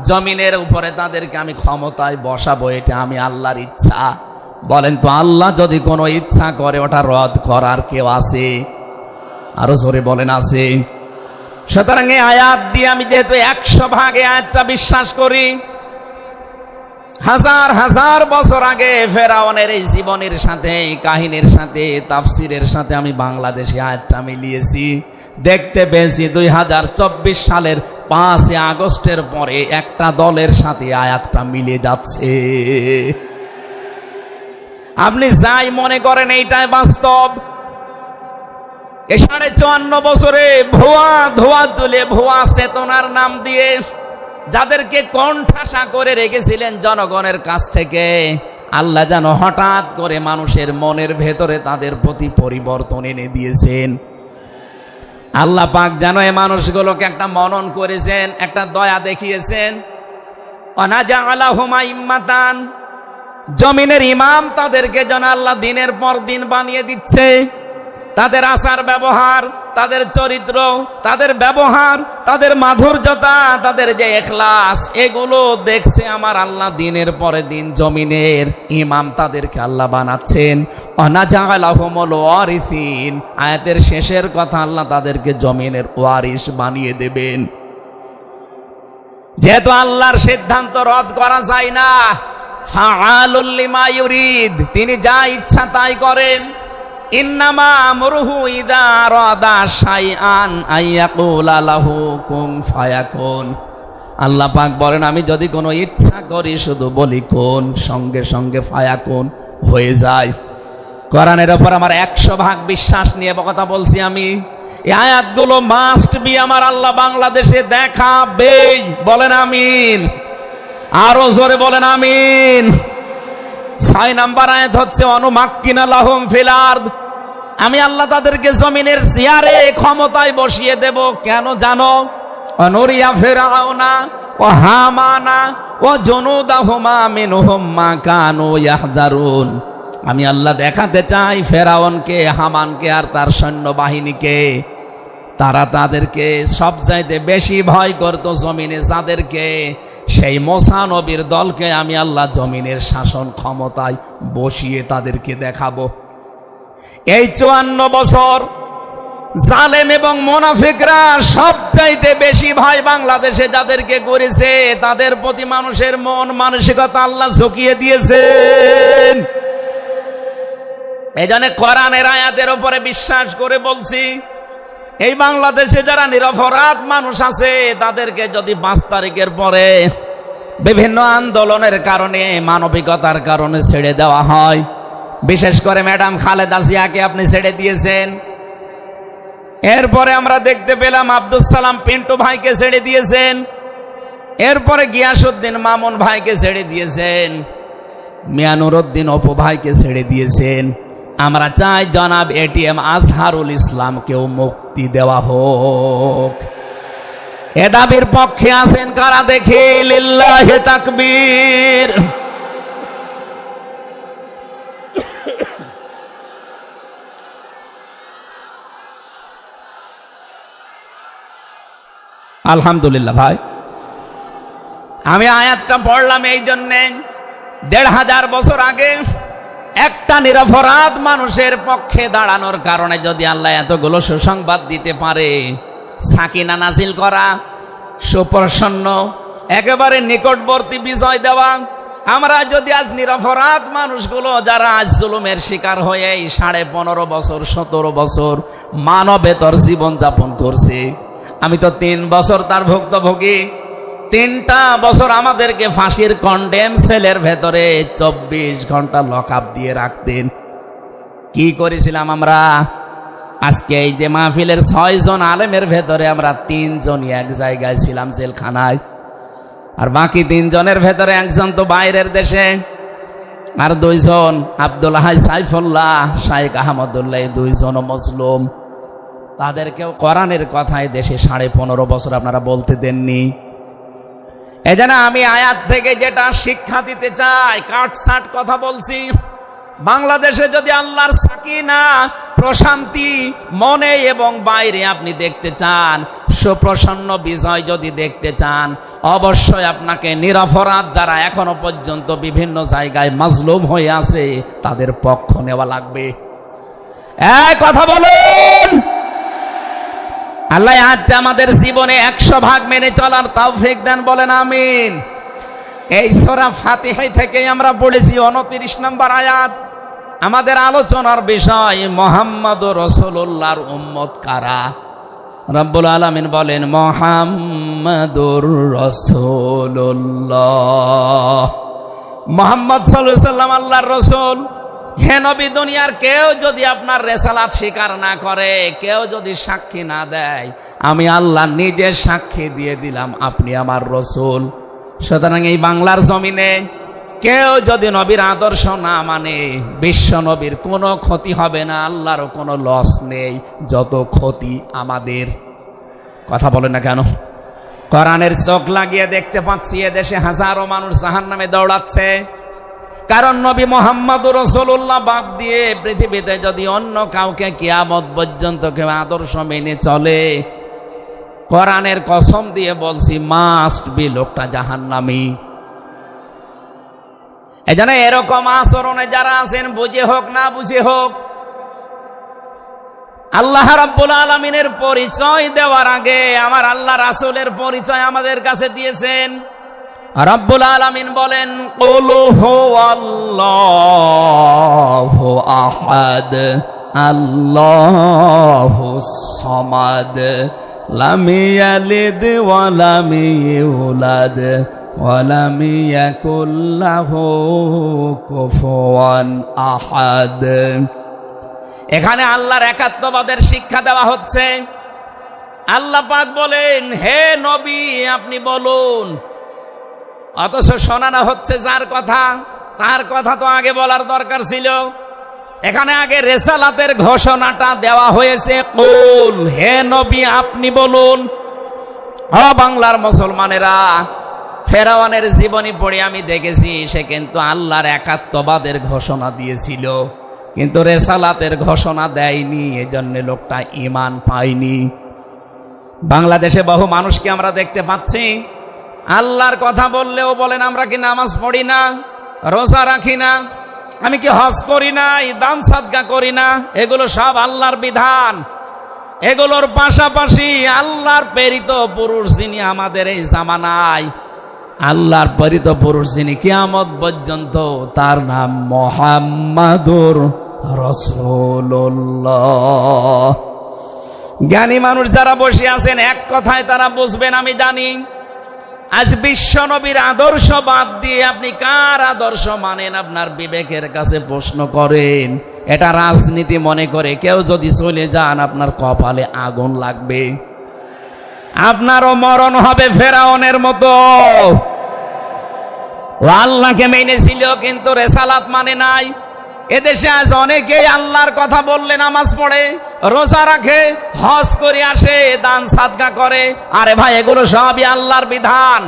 জমিনের উপরে তাদেরকে আমি ক্ষমতায় বসাবো। এটা আমি আল্লাহর ইচ্ছা। বলেন তো, আল্লাহ যদি কোনো ইচ্ছা করে ওটা রদ করার কেউ আছে? আরো জোরে বলেন, আছে। সুতরাং এই আয়াত দিয়ে আমি যেহেতু 100 ভাগ আয়াতটা বিশ্বাস করি, হাজার হাজার বছর আগে ফেরাউনের এই জীবনের সাথে, এই কাহিনীর সাথে, তাফসিরের সাথে আমি বাংলাদেশি আয়াতটা মিলিয়েছি। দেখতে পেয়েছি 2024 সালের 5 আগস্টের পরে একটা দলের সাথে আয়াতটা মিলে যাচ্ছে। আপনি যাই মনে করেন এইটাই বাস্তব। 54 বছরে ভুয়া ধোয়া তুলে, ভুয়া চেতনার নাম দিয়ে যাদেরকে কোণঠাসা করে রেখেছিলেন জনগণের কাছ থেকে, আল্লাহ যেন হঠাৎ করে মানুষের মনের ভেতরে তাদের প্রতি পরিবর্তন এনে দিয়েছেন। আল্লাহ পাক যেন এই মানুষগুলোকে একটা মনন করেছেন, একটা দয়া দেখিয়েছেন। অনাজাআলাহুম আইম্মাতান, জমিনের ইমাম তাদেরকে যেন আল্লাহ দিনের পর দিন বানিয়ে দিচ্ছে। তাদের আচার ব্যবহার, তাদের চরিত্র, তাদের ব্যবহার, তাদের মাধুর্যতা, তাদের যে ইখলাস, এগুলো দেখছে আমার আল্লাহ দিনের পরে দিন। জমিনের ইমাম তাদেরকে আল্লাহ বানাচ্ছেন। অনাজাআলাহুমুল ওয়ারিসিন, আয়াতের শেষের কথা, আল্লাহ তাদেরকে জমিনের ওয়ারিস বানিয়ে দেবেন। যেহেতু আল্লাহর সিদ্ধান্ত রদ করা যায় না, ফাআলুল লিমা ইউরিদ, তিনি যা ইচ্ছা তাই করেন। ইন্নামা আমরুহু ইযা আরাদা শাইআন আইয়াকুলা লাহু কুন ফায়াকুন। আল্লাহ পাক বলেন, আমি যদি কোনো ইচ্ছা করি শুধু বলি কোন, সঙ্গে সঙ্গে ফায়াকুন হয়ে যায়। কোরআনের উপর আমার 100 ভাগ বিশ্বাস নিয়ে কথা বলছি আমি। এই আয়াতগুলো মাস্ট বি আমার আল্লাহ বাংলাদেশে দেখাবেই। বলেন আমিন। আরো জোরে বলেন আমিন। 6 নম্বর আয়াত হচ্ছে অনুমাক্কিনা লাহুম ফিল আরদ, আমি আল্লাহ তাদেরকে জমিনের চেয়ারে ক্ষমতায় বসিয়ে দেব। কেন জানো? অনুরিয়া ফিরআউনা ও হামানা ও জুনুদাহুমা মিনহুম মা কানু ইয়াহযারুন, আমি আল্লাহ দেখাতে চাই ফেরাউনকে, হামানকে আর তার সৈন্যবাহিনীকে, তারা তাদেরকে সবচাইতে বেশি ভয় করত জমিনে যাদেরকে, সেই মুসা নবীর দলকে আমি আল্লাহ জমিনের শাসন ক্ষমতায় বসিয়ে তাদেরকে দেখাবো। এই 54 বছর জালেম এবং মুনাফিকরা সবচাইতে বেশি ভয় বাংলাদেশে যাদেরকে করেছে, তাদের প্রতি মানুষের মন মানসিকতা আল্লাহ ঝুঁকিয়ে দিয়েছেন। এই জন্য কোরআনের আয়াতের উপরে বিশ্বাস করে বলছি, এই বাংলাদেশে যারা নিরপরাধ মানুষ আছে তাদেরকে যদি 5 তারিখের পরে বিভিন্ন আন্দোলনের কারণে, মানবিকতার কারণে ছেড়ে দেওয়া হয়, বিশেষ করে ম্যাডাম খালেদা জিয়াকে আপনি ছেড়ে দিয়েছেন। এরপরে আমরা দেখতে পেলাম আব্দুল সালাম পিন্টু ভাইকে ছেড়ে দিয়েছেন। এরপরে গিয়াসউদ্দিন মামুন ভাইকে ছেড়ে দিয়েছেন, মিয়ানুরউদ্দিন অপু ভাইকে ছেড়ে দিয়েছেন। আমরা চাই জনাব এটিএম আজহারুল ইসলামকেও মুক্তি দেওয়া হোক। এ দাবির পক্ষে আছেন কারা দেখি? লিল্লাহি তাকবীর। আলহামদুলিল্লাহ। ভাই, আমি আয়াতটা পড়লাম এই জন্যে, ১৫০০ বছর আগে একটা নিরপরাধ মানুষের পক্ষে দাঁড়ানোর কারণে যদি আল্লাহ এতগুলো সুসংবাদ দিতে পারে, সাকিনা নাজিল করা, সুপ্রসন্ন একেবারে নিকটবর্তী বিজয় দেওয়া, আমরা যদি আজ নিরপরাধ মানুষগুলো যারা আজ জুলুমের শিকার হয়ে 15.5 বছর 17 বছর মানবেতর জীবন যাপন করছে, আমি তো 3 বছর তার ভুক্তভোগী। 3টা বছর আমাদেরকে ফাঁসির কন্ডেম সেলের ভেতরে 24 ঘন্টা লকআপ দিয়ে রাখতেন। কি করেছিলাম আমরা? আজকে এই যে মাহফিলের 6 জন আলেমের ভেতরে আমরা 3 জনই এক জায়গায় ছিলাম জেলখানায়, আর বাকি 3 জনের ভেতরে একজন তো বাইরের দেশে, আর 2 জন আব্দুল হাই সাইফুল্লাহ, শাইখ আহমদুল্লাহ, 2 জন মজলুম। তাদেরকেও কোরআনের কথায় দেশে 15.5 বছর আপনারা বলতে দেননি। এজন্য আমি আয়াত থেকে যেটা শিক্ষা দিতে চাই, কাটছাট কথা বলছি। বাংলাদেশে যদি আল্লাহর সাকিনা, প্রশান্তি মনে এবং বাইরে আপনি দেখতে চান, সুপ্রসন্ন বিজয় যদি দেখতে চান, অবশ্যই আপনাকে নিরপরাধ যারা এখনো পর্যন্ত বিভিন্ন জায়গায় মাজলুম হয়ে আছে তাদের পক্ষ নেওয়া লাগবে। এই কথা বলুন। আল্লাহ আজকে আমাদের জীবনে 100% মেনে চলার তৌফিক দেন, বলেন আমিন। এই সূরা ফাতিহা থেকেই আমরা পড়েছি 29 নম্বর আয়াত। আমাদের আলোচনার বিষয় মুহাম্মদুর রাসূলুল্লাহর উম্মত কারা। রব্বুল আলামিন বলেন মুহাম্মদুর রাসূলুল্লাহ, মুহাম্মদ সাল্লাল্লাহু আলাইহি সাল্লাম আল্লাহর রাসূল। হে নবী, দুনিয়ার কেউ যদি আপনার রেসালাত স্বীকার না করে, কেউ যদি সাক্ষী না দেয়, আমি আল্লাহ নিজে সাক্ষী দিয়ে দিলাম আপনি আমার রাসূল। সুতরাং এই বাংলার জমিনে কেউ যদি নবীর আদর্শ না মানে, বিশ্ব নবীর কোনো ক্ষতি হবে না, আল্লাহরও কোনো লস নেই, যত ক্ষতি আমাদের। কথা বলেন না কেন? কোরআনের চোখ লাগিয়ে দেখতে পাচ্ছি এদেশে হাজারো মানুষ জাহান্নামে দৌড়াচ্ছে, কারণ নবী মুহাম্মদুর রাসূলুল্লাহ বাদ দিয়ে পৃথিবীতে যদি অন্য কাউকে কিয়ামত পর্যন্ত কেউ আদর্শ মেনে চলে, কোরআনের কসম দিয়ে বলছি মাস্ট বি লোকটা জাহান্নামী। এজন্য এরকম আচরণে যারা আছেন, বুঝে হোক না বুঝে হোক, আল্লাহ রাব্বুল আলামিনের পরিচয় দেওয়ার আগে আমার আল্লাহ রাসূলের পরিচয় আমাদের কাছে দিয়েছেন। রাব্বুল আলামিন বলেন কুল হুয়াল্লাহু আহাদ আল্লাহুস সামাদ লাম ইয়ালিদ ওয়া লাম ইউলাদ ওয়া লাম ইয়াকুল লাহু কুফুয়ান আহাদ। এখানে আল্লাহর একাত্মবাদের শিক্ষা দেওয়া হচ্ছে। আল্লাহ পাক বলেন হে নবী আপনি বলুন, অথচ শোনানো হচ্ছে যার কথা, তার কথা তো আগে বলার দরকার ছিল। এখানে আগে রেসালাতের ঘোষণাটা দেওয়া হয়েছে, কুল হে নবী আপনি বলুন। ও বাংলার মুসলমানেরা, ফেরাউনের জীবনী পড়ে আমি দেখেছি সে কিন্তু আল্লাহর একাত্মবাদের ঘোষণা দিয়েছিল, কিন্তু রেসালাতের ঘোষণা দেয়নি, এজন্য লোকটা ঈমান পায়নি। বাংলাদেশে বহু মানুষকে আমরা দেখতে পাচ্ছি আল্লাহর কথা বললেও বলেন আমরা কি নামাজ পড়ি না, রোজা রাখি না, আমি কি হজ করি না, দান সাদকা করি না, এগুলো সব আল্লাহর বিধান। এগুলোর পাশাপাশি আল্লাহর প্রেরিত পুরুষ যিনি আমাদের এই জামানায়, আল্লাহর প্রেরিত পুরুষ যিনি কিয়ামত পর্যন্ত, তার নাম মুহাম্মাদুর রাসূলুল্লাহ। জ্ঞানী মানুষ যারা বসে আছেন এক কথায় তারা বুঝবেন আমি জানি। আজ বিশ্ব নবীর আদর্শ বাদ দিয়ে আপনি কার আদর্শ মানেন আপনার বিবেকের কাছে প্রশ্ন করেন। এটা রাজনীতি মনে করে কেউ যদি চলে যান আপনার কপালে আগুন লাগবে। আপনারও মরণ হবে ফেরাউনের মতো। ও আল্লাহকে মেনেছিল কিন্তু রেসালাত মানে নাই। এদেশে আজ অনেকেই আল্লাহর কথা বললে নামাজ পড়ে, রোজা রাখে, হজ করে আসে, দান সাদকা করে। আরে ভাই, এগুলো সবই আল্লাহর বিধান।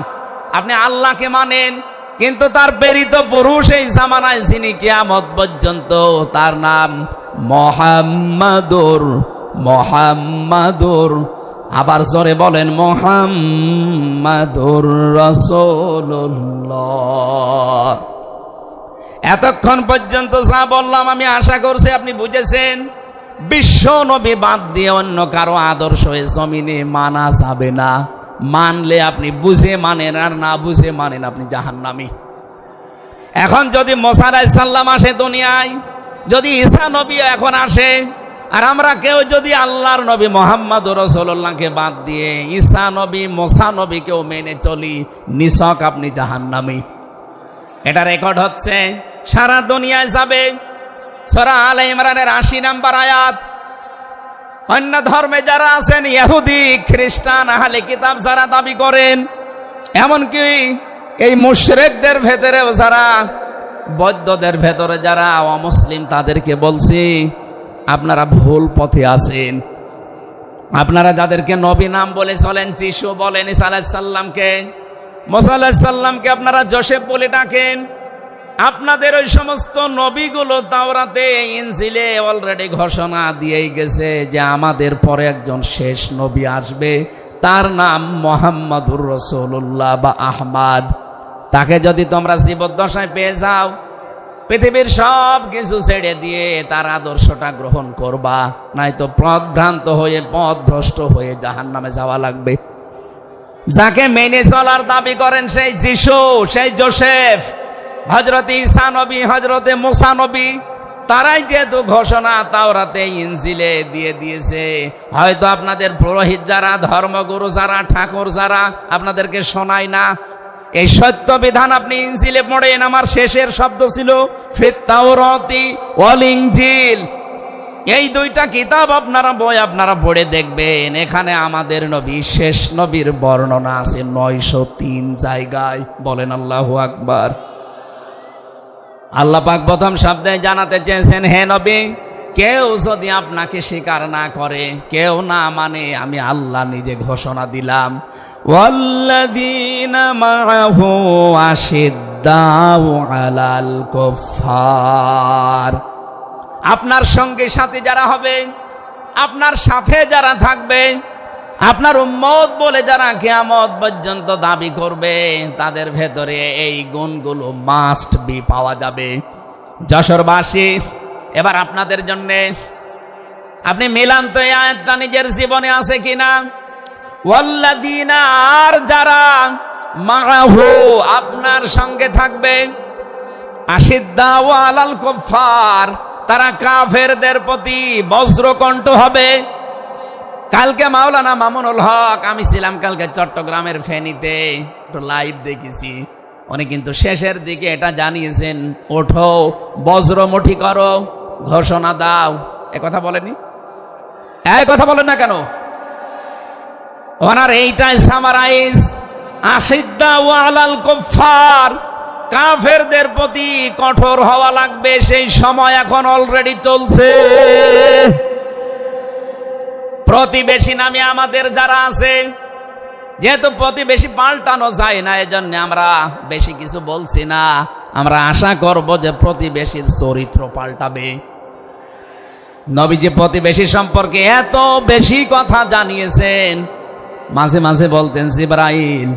আপনি আল্লাহকে মানেন, কিন্তু তার প্রেরিত পুরুষ এই জামানায় যিনি কিয়ামত পর্যন্ত, তার নাম মুহাম্মাদুর। আবার জোরে বলেন মুহাম্মাদুর রাসূলুল্লাহ। এতক্ষণ পর্যন্ত যা বললাম আমি আশা করছি আপনি বুঝেছেন। বিশ্ব নবী বাদ দিয়ে অন্য কারো আদর্শ এ জমিনে মানা যাবে না। মানলে আপনি বুঝে মানেন, আর না বুঝে মানেন আপনি জাহান্নামী। এখন যদি মুসা আলাইহিস সালাম আসে দুনিয়ায়, যদি ঈসা নবী এখন আসে, আর আমরা কেউ যদি আল্লাহর নবী মুহাম্মদুর রাসূলুল্লাহকে বাদ দিয়ে ঈসা নবী, মুসা নবীকেও মেনে চলি, নিছক আপনি জাহান্নামী। এটা রেকর্ড হচ্ছে, সারা দুনিয়ায় যাবে। সূরা আলে ইমরানের ৮০ নম্বর আয়াত। অন্য ধর্মে যারা আছেন, ইহুদি, খ্রিস্টান, আহলে কিতাব যারা দাবি করেন, এমনকি এই মুশরিকদের ভেতরেও যারা, বৌদ্ধদের ভেতরে যারা অমুসলিম, তাদেরকে বলছি আপনারা ভুল পথে আছেন। আপনারা যাদেরকে নবী নাম বলে চলেন, যিশু বলেন, ঈসা আলাইহিস সালামকে, মুসা আলাইহিস সালামকে আপনারা যোসেফ বলে ডাকেন। আপনাদের ওই সমস্ত নবীগুলো তাওরাতে, ইনজিলে অলরেডি ঘোষণা দিয়েই গেছে যে আমাদের পরে একজন শেষ নবী আসবে, তার নাম মুহাম্মাদুর রাসূলুল্লাহ বা আহমদ। তাকে যদি তোমরা জীবদ্দশায় পেয়ে যাও, পৃথিবীর সব কিছু ছেড়ে দিয়ে তার আদর্শটা গ্রহণ করবা, নয়তো পথভ্রান্ত হয়ে, পথভ্রষ্ট হয়ে জাহান্নামে যাওয়া লাগবে। যাকে মেনে চলার দাবি করেন সেই যিশু, সেই যোসেফ, হযরতে ঈসা নবী, হযরতে মুসা নবী, তারাই যেহেতু ঘোষণা তাওরাতে, ইনজিলে দিয়ে দিয়েছে, হয়তো আপনাদের পুরোহিত যারা, ধর্মগুরু যারা, ঠাকুর যারা আপনাদেরকে শোনায় না। এই সত্য বিধান আপনি ইনজিলে পড়েন। আমার শেষের শব্দ ছিল ফিত তাওরাতি ওয়াল ইনজিল। এই দুইটা কিতাব আপনারা পড়ে দেখবেন, এখানে আমাদের নবী, শেষ নবীর বর্ণনা আছে ৯০৩ জায়গায়। বলেন আল্লাহু আকবার। আল্লাহ পাক প্রথম শব্দে জানাতে চেয়েছেন, হে নবী, কেউ যদি আপনাকে স্বীকার না করে, কেউ না মানে, আমি আল্লাহ নিজে ঘোষণা দিলাম, ওয়াল্লাযীনা মাআহু আশিদ্দাউ আলাল কুফফার। আপনার সঙ্গে সাথে যারা হবে, আপনার সাথে যারা থাকবে, আপনার উম্মত বলে যারা কিয়ামত পর্যন্ত দাবি করবে, তাদের ভেতরে এই গুণগুলো মাস্ট বি পাওয়া যাবে। যশোরবাসী, এবার আপনাদের জন্য আপনি মিলান তো এই আয়াতটা নিজের জীবনে আছে কিনা। ওয়াল্লাযীনা, আর যারা, মাআহু, আপনার সঙ্গে থাকবে, আশিদ্দাউ আলাল কুফফার, তারা কাফেরদের প্রতি বজ্রকণ্ঠ হবে। কালকে মাওলানা মামুনুল হক, আমি ছিলাম কালকে চট্টগ্রামের ফেনীতে, একটু লাইভ দেখেছি। উনি কিন্তু শেষের দিকে এটা জানিয়েছেন, ওঠো, বজ্রমুঠি করো, ঘোষণা দাও। এ কথা বলেনি? এই কথা বলেন না কেন? ওনার এইটাই সামারাইজ, আশিদ্দাউ আলাল কুফফার, কাফেরদের প্রতি কঠোর হওয়া লাগবে। সেই সময় এখন অলরেডি চলছে। প্রতিবেশী নামে আমাদের যারা আছে, যেহেতু প্রতিবেশী পাল্টানো যায় না, এজন্য আমরা বেশি কিছু বলছি না। আমরা আশা করব যে প্রতিবেশীর চরিত্র পাল্টাবে। নবীজি প্রতিবেশী সম্পর্কে এত বেশি কথা জানিয়েছেন, মাঝে মাঝে বলতেন, জিবরাইল,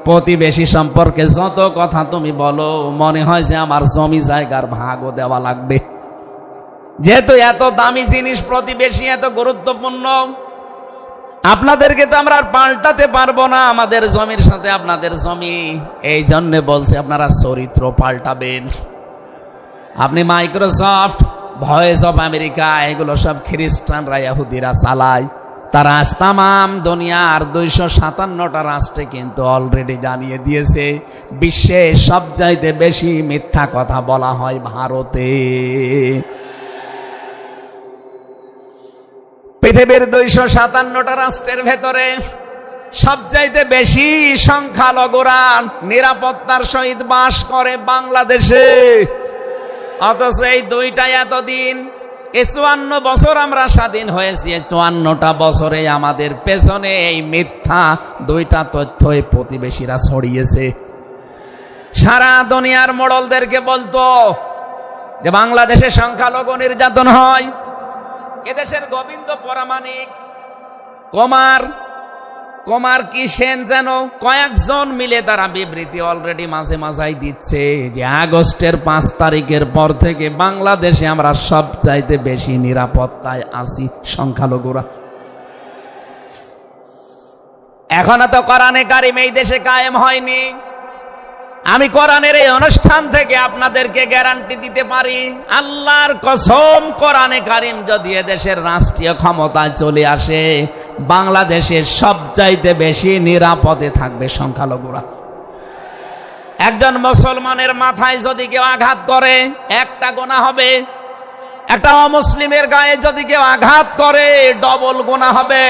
প্রতিবেশী সম্পর্কে যত কথা তুমি বলো, মনে হয় যে আমার জমি জায়গার ভাগও দেওয়া লাগবে। যেহেতু এত দামি জিনিস প্রতিবেশী, এত গুরুত্বপূর্ণ, আপনাদেরকে তো আমরা আর পাল্টাতে পারবো না, আমাদের জমির সাথে আপনাদের জমি। এই জন্য বলছে আপনারা চরিত্র পাল্টাবেন। আপনি মাইক্রোসফট, ভয়েস অফ আমেরিকা, এগুলো সব খ্রিস্টানরা, ইহুদিরা চালায়। তারা আজ তামাম দুনিয়ার ২৫৭টা রাষ্ট্রে কিন্তু অলরেডি জানিয়ে দিয়েছে, বিশ্বে সবচাইতে বেশি মিথ্যা কথা বলা হয় ভারতে। পৃথিবীর ২৫৭টা রাষ্ট্রের ভেতরে সবচাইতে বেশি সংখ্যালঘুরা নিরাপত্তার সহিত বাস করে বাংলাদেশে। অথচ এই দুইটাই এতদিন, এই 54 বছর আমরা স্বাধীন হয়েছি, 54টা বছরে আমাদের পেছনে এই মিথ্যা দুইটা তথ্যই প্রতিবেশীরা ছড়িয়েছে। সারা দুনিয়ার মোড়লদেরকে বলতো যে বাংলাদেশে সংখ্যালঘু নির্যাতন হয়। এদেশের গোবিন্দ পরামানিক, কুমার কি সেন যেন কয়েকজন মিলে তারা বিবৃতি অলরেডি মাঝে মাঝাই দিচ্ছে যে আগস্টের 5 তারিখের পর থেকে বাংলাদেশে আমরা সবচাইতে বেশি নিরাপত্তায় আছি সংখ্যালঘুরা। এখনো তো কোরআনে কারিম এই দেশে কায়েম হয়নি। আমি কোরআনের এই অনুষ্ঠান থেকে আপনাদেরকে গ্যারান্টি দিতে পারি, আল্লাহর কসম, কোরআনে কারিম যদি এদেশের রাষ্ট্রীয় ক্ষমতায় চলে আসে, বাংলাদেশের সবচাইতে বেশি নিরাপদে থাকবে সংখ্যালঘুরা। একজন মুসলমানের মাথায় যদি কেউ আঘাত করে একটা গুনাহ হবে, একটা অমুসলিমের গায়ে যদি কেউ আঘাত করে ডবল গুনাহ হবে।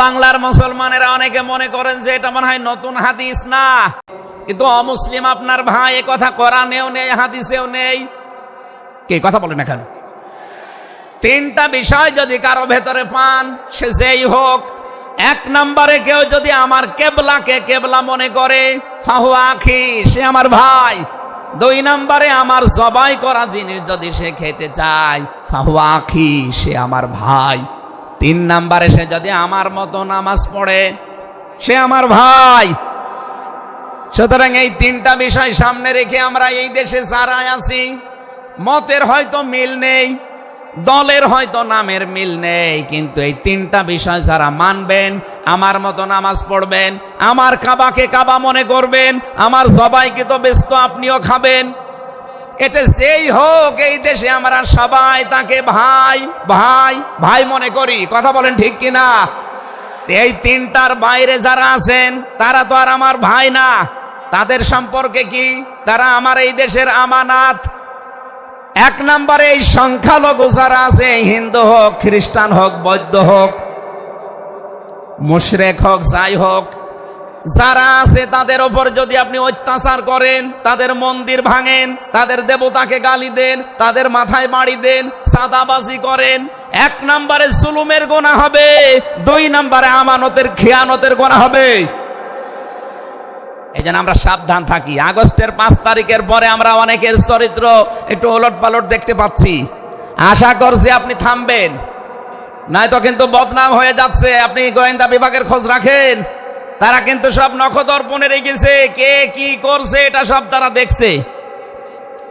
বাংলার মুসলমানেরা অনেকে মনে করেন যে এটা মনে হয় নতুন হাদিস, না, কিন্তু অমুসলিম আপনার ভাই, এ কথা কোরআনেও নেই, হাদিসেও নেই। কে কথা বলে না কেন? 3টা বিষয় যদি কারো ভেতরে পান, সে যেই হোক। 1 নম্বরে কেউ যদি আমার কেবলাকে কেবলা মনে করে, ফাহুয়া আখি, সে আমার ভাই। 2 নম্বরে আমার জবাই করা জিনিস যদি সে খেতে চায়, ফাহুয়া আখি, সে আমার ভাই। 3 নম্বরে সে যদি আমার মতো নামাজ পড়ে, সে আমার ভাই। সুতরাং এই 3টা বিষয় সামনে রেখে আমরা এই দেশে যারা আছি, মতের হয়তো মিল নেই, দলের হয়তো নামের মিল নেই, কিন্তু এই 3টা বিষয় যারা মানবেন, আমার মতো নামাজ পড়বেন, আমার কাবাকে কাবা মনে করবেন, আমার জবাইকে তো ব্যস্ত আপনিও খাবেন, এটা যেই হোক এই দেশে আমরা সবাই তাকে ভাই ভাই ভাই মনে করি। কথা বলেন ঠিক কিনা? এই 3টার বাইরে যারা আছেন তারা তো আর আমার ভাই না। তাদের সম্পর্কে কি? তারা আমার এই দেশের আমানাত। 1 নম্বরে এই সংখ্যালঘু যারা আছে, হিন্দু হোক, খ্রিস্টান হোক, বৌদ্ধ হোক, মুশরিক হোক, যাই হোক, যারা আছে তাদের ওপর যদি আপনি অত্যাচার করেন, তাদের মন্দির ভাঙেন, তাদের দেবতাকে গালি দেন, তাদের মাথায় বাড়ি দেন, সাদাবাজি করেন, 1 নম্বরে জুলুমের গুনাহ হবে, 2 নম্বরে আমানতের খেয়ানতের গুনাহ হবে। এই জন্য আমরা সাবধান থাকি। আগস্টের 5 তারিখের পরে আমরা অনেকের চরিত্র একটু ওলট পালট দেখতে পাচ্ছি। আশা করছি আপনি থামবেন, নয়তো কিন্তু বদনাম হয়ে যাচ্ছে। আপনি গোয়েন্দা বিভাগের খোঁজ রাখেন, তারা কিন্তু সব নখদর্পণে রেখেছে, কে কি করছে এটা সব তারা দেখছে।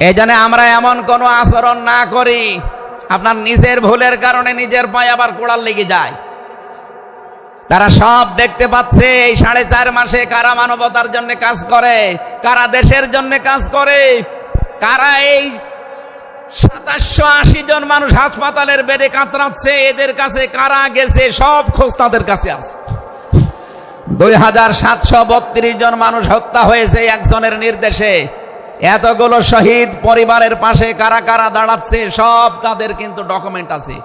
এই জন্য আমরা এমন কোনো আচরণ না করি আপনার নিজের ভুলের কারণে নিজের পায়ে আবার কোড়াল লেগে যায়। তারা সব দেখতে পাচ্ছে এই 4.5 মাসে কারা মানবতার জন্য কাজ করে, কারা দেশের জন্য কাজ করে, কারা এই 2780 জন মানুষ হাসপাতালের বেডে কাতরাচ্ছে, এদের কাছে কারা গেছে সব খোঁজ তাদের কাছে আছে। 2732 জন মানুষ হত্যা হয়েছে একজনের নির্দেশে। এতগুলো শহীদ পরিবারের পাশে কারা কারা দাঁড়াচ্ছে সব তাদের কিন্তু ডকুমেন্ট আছে।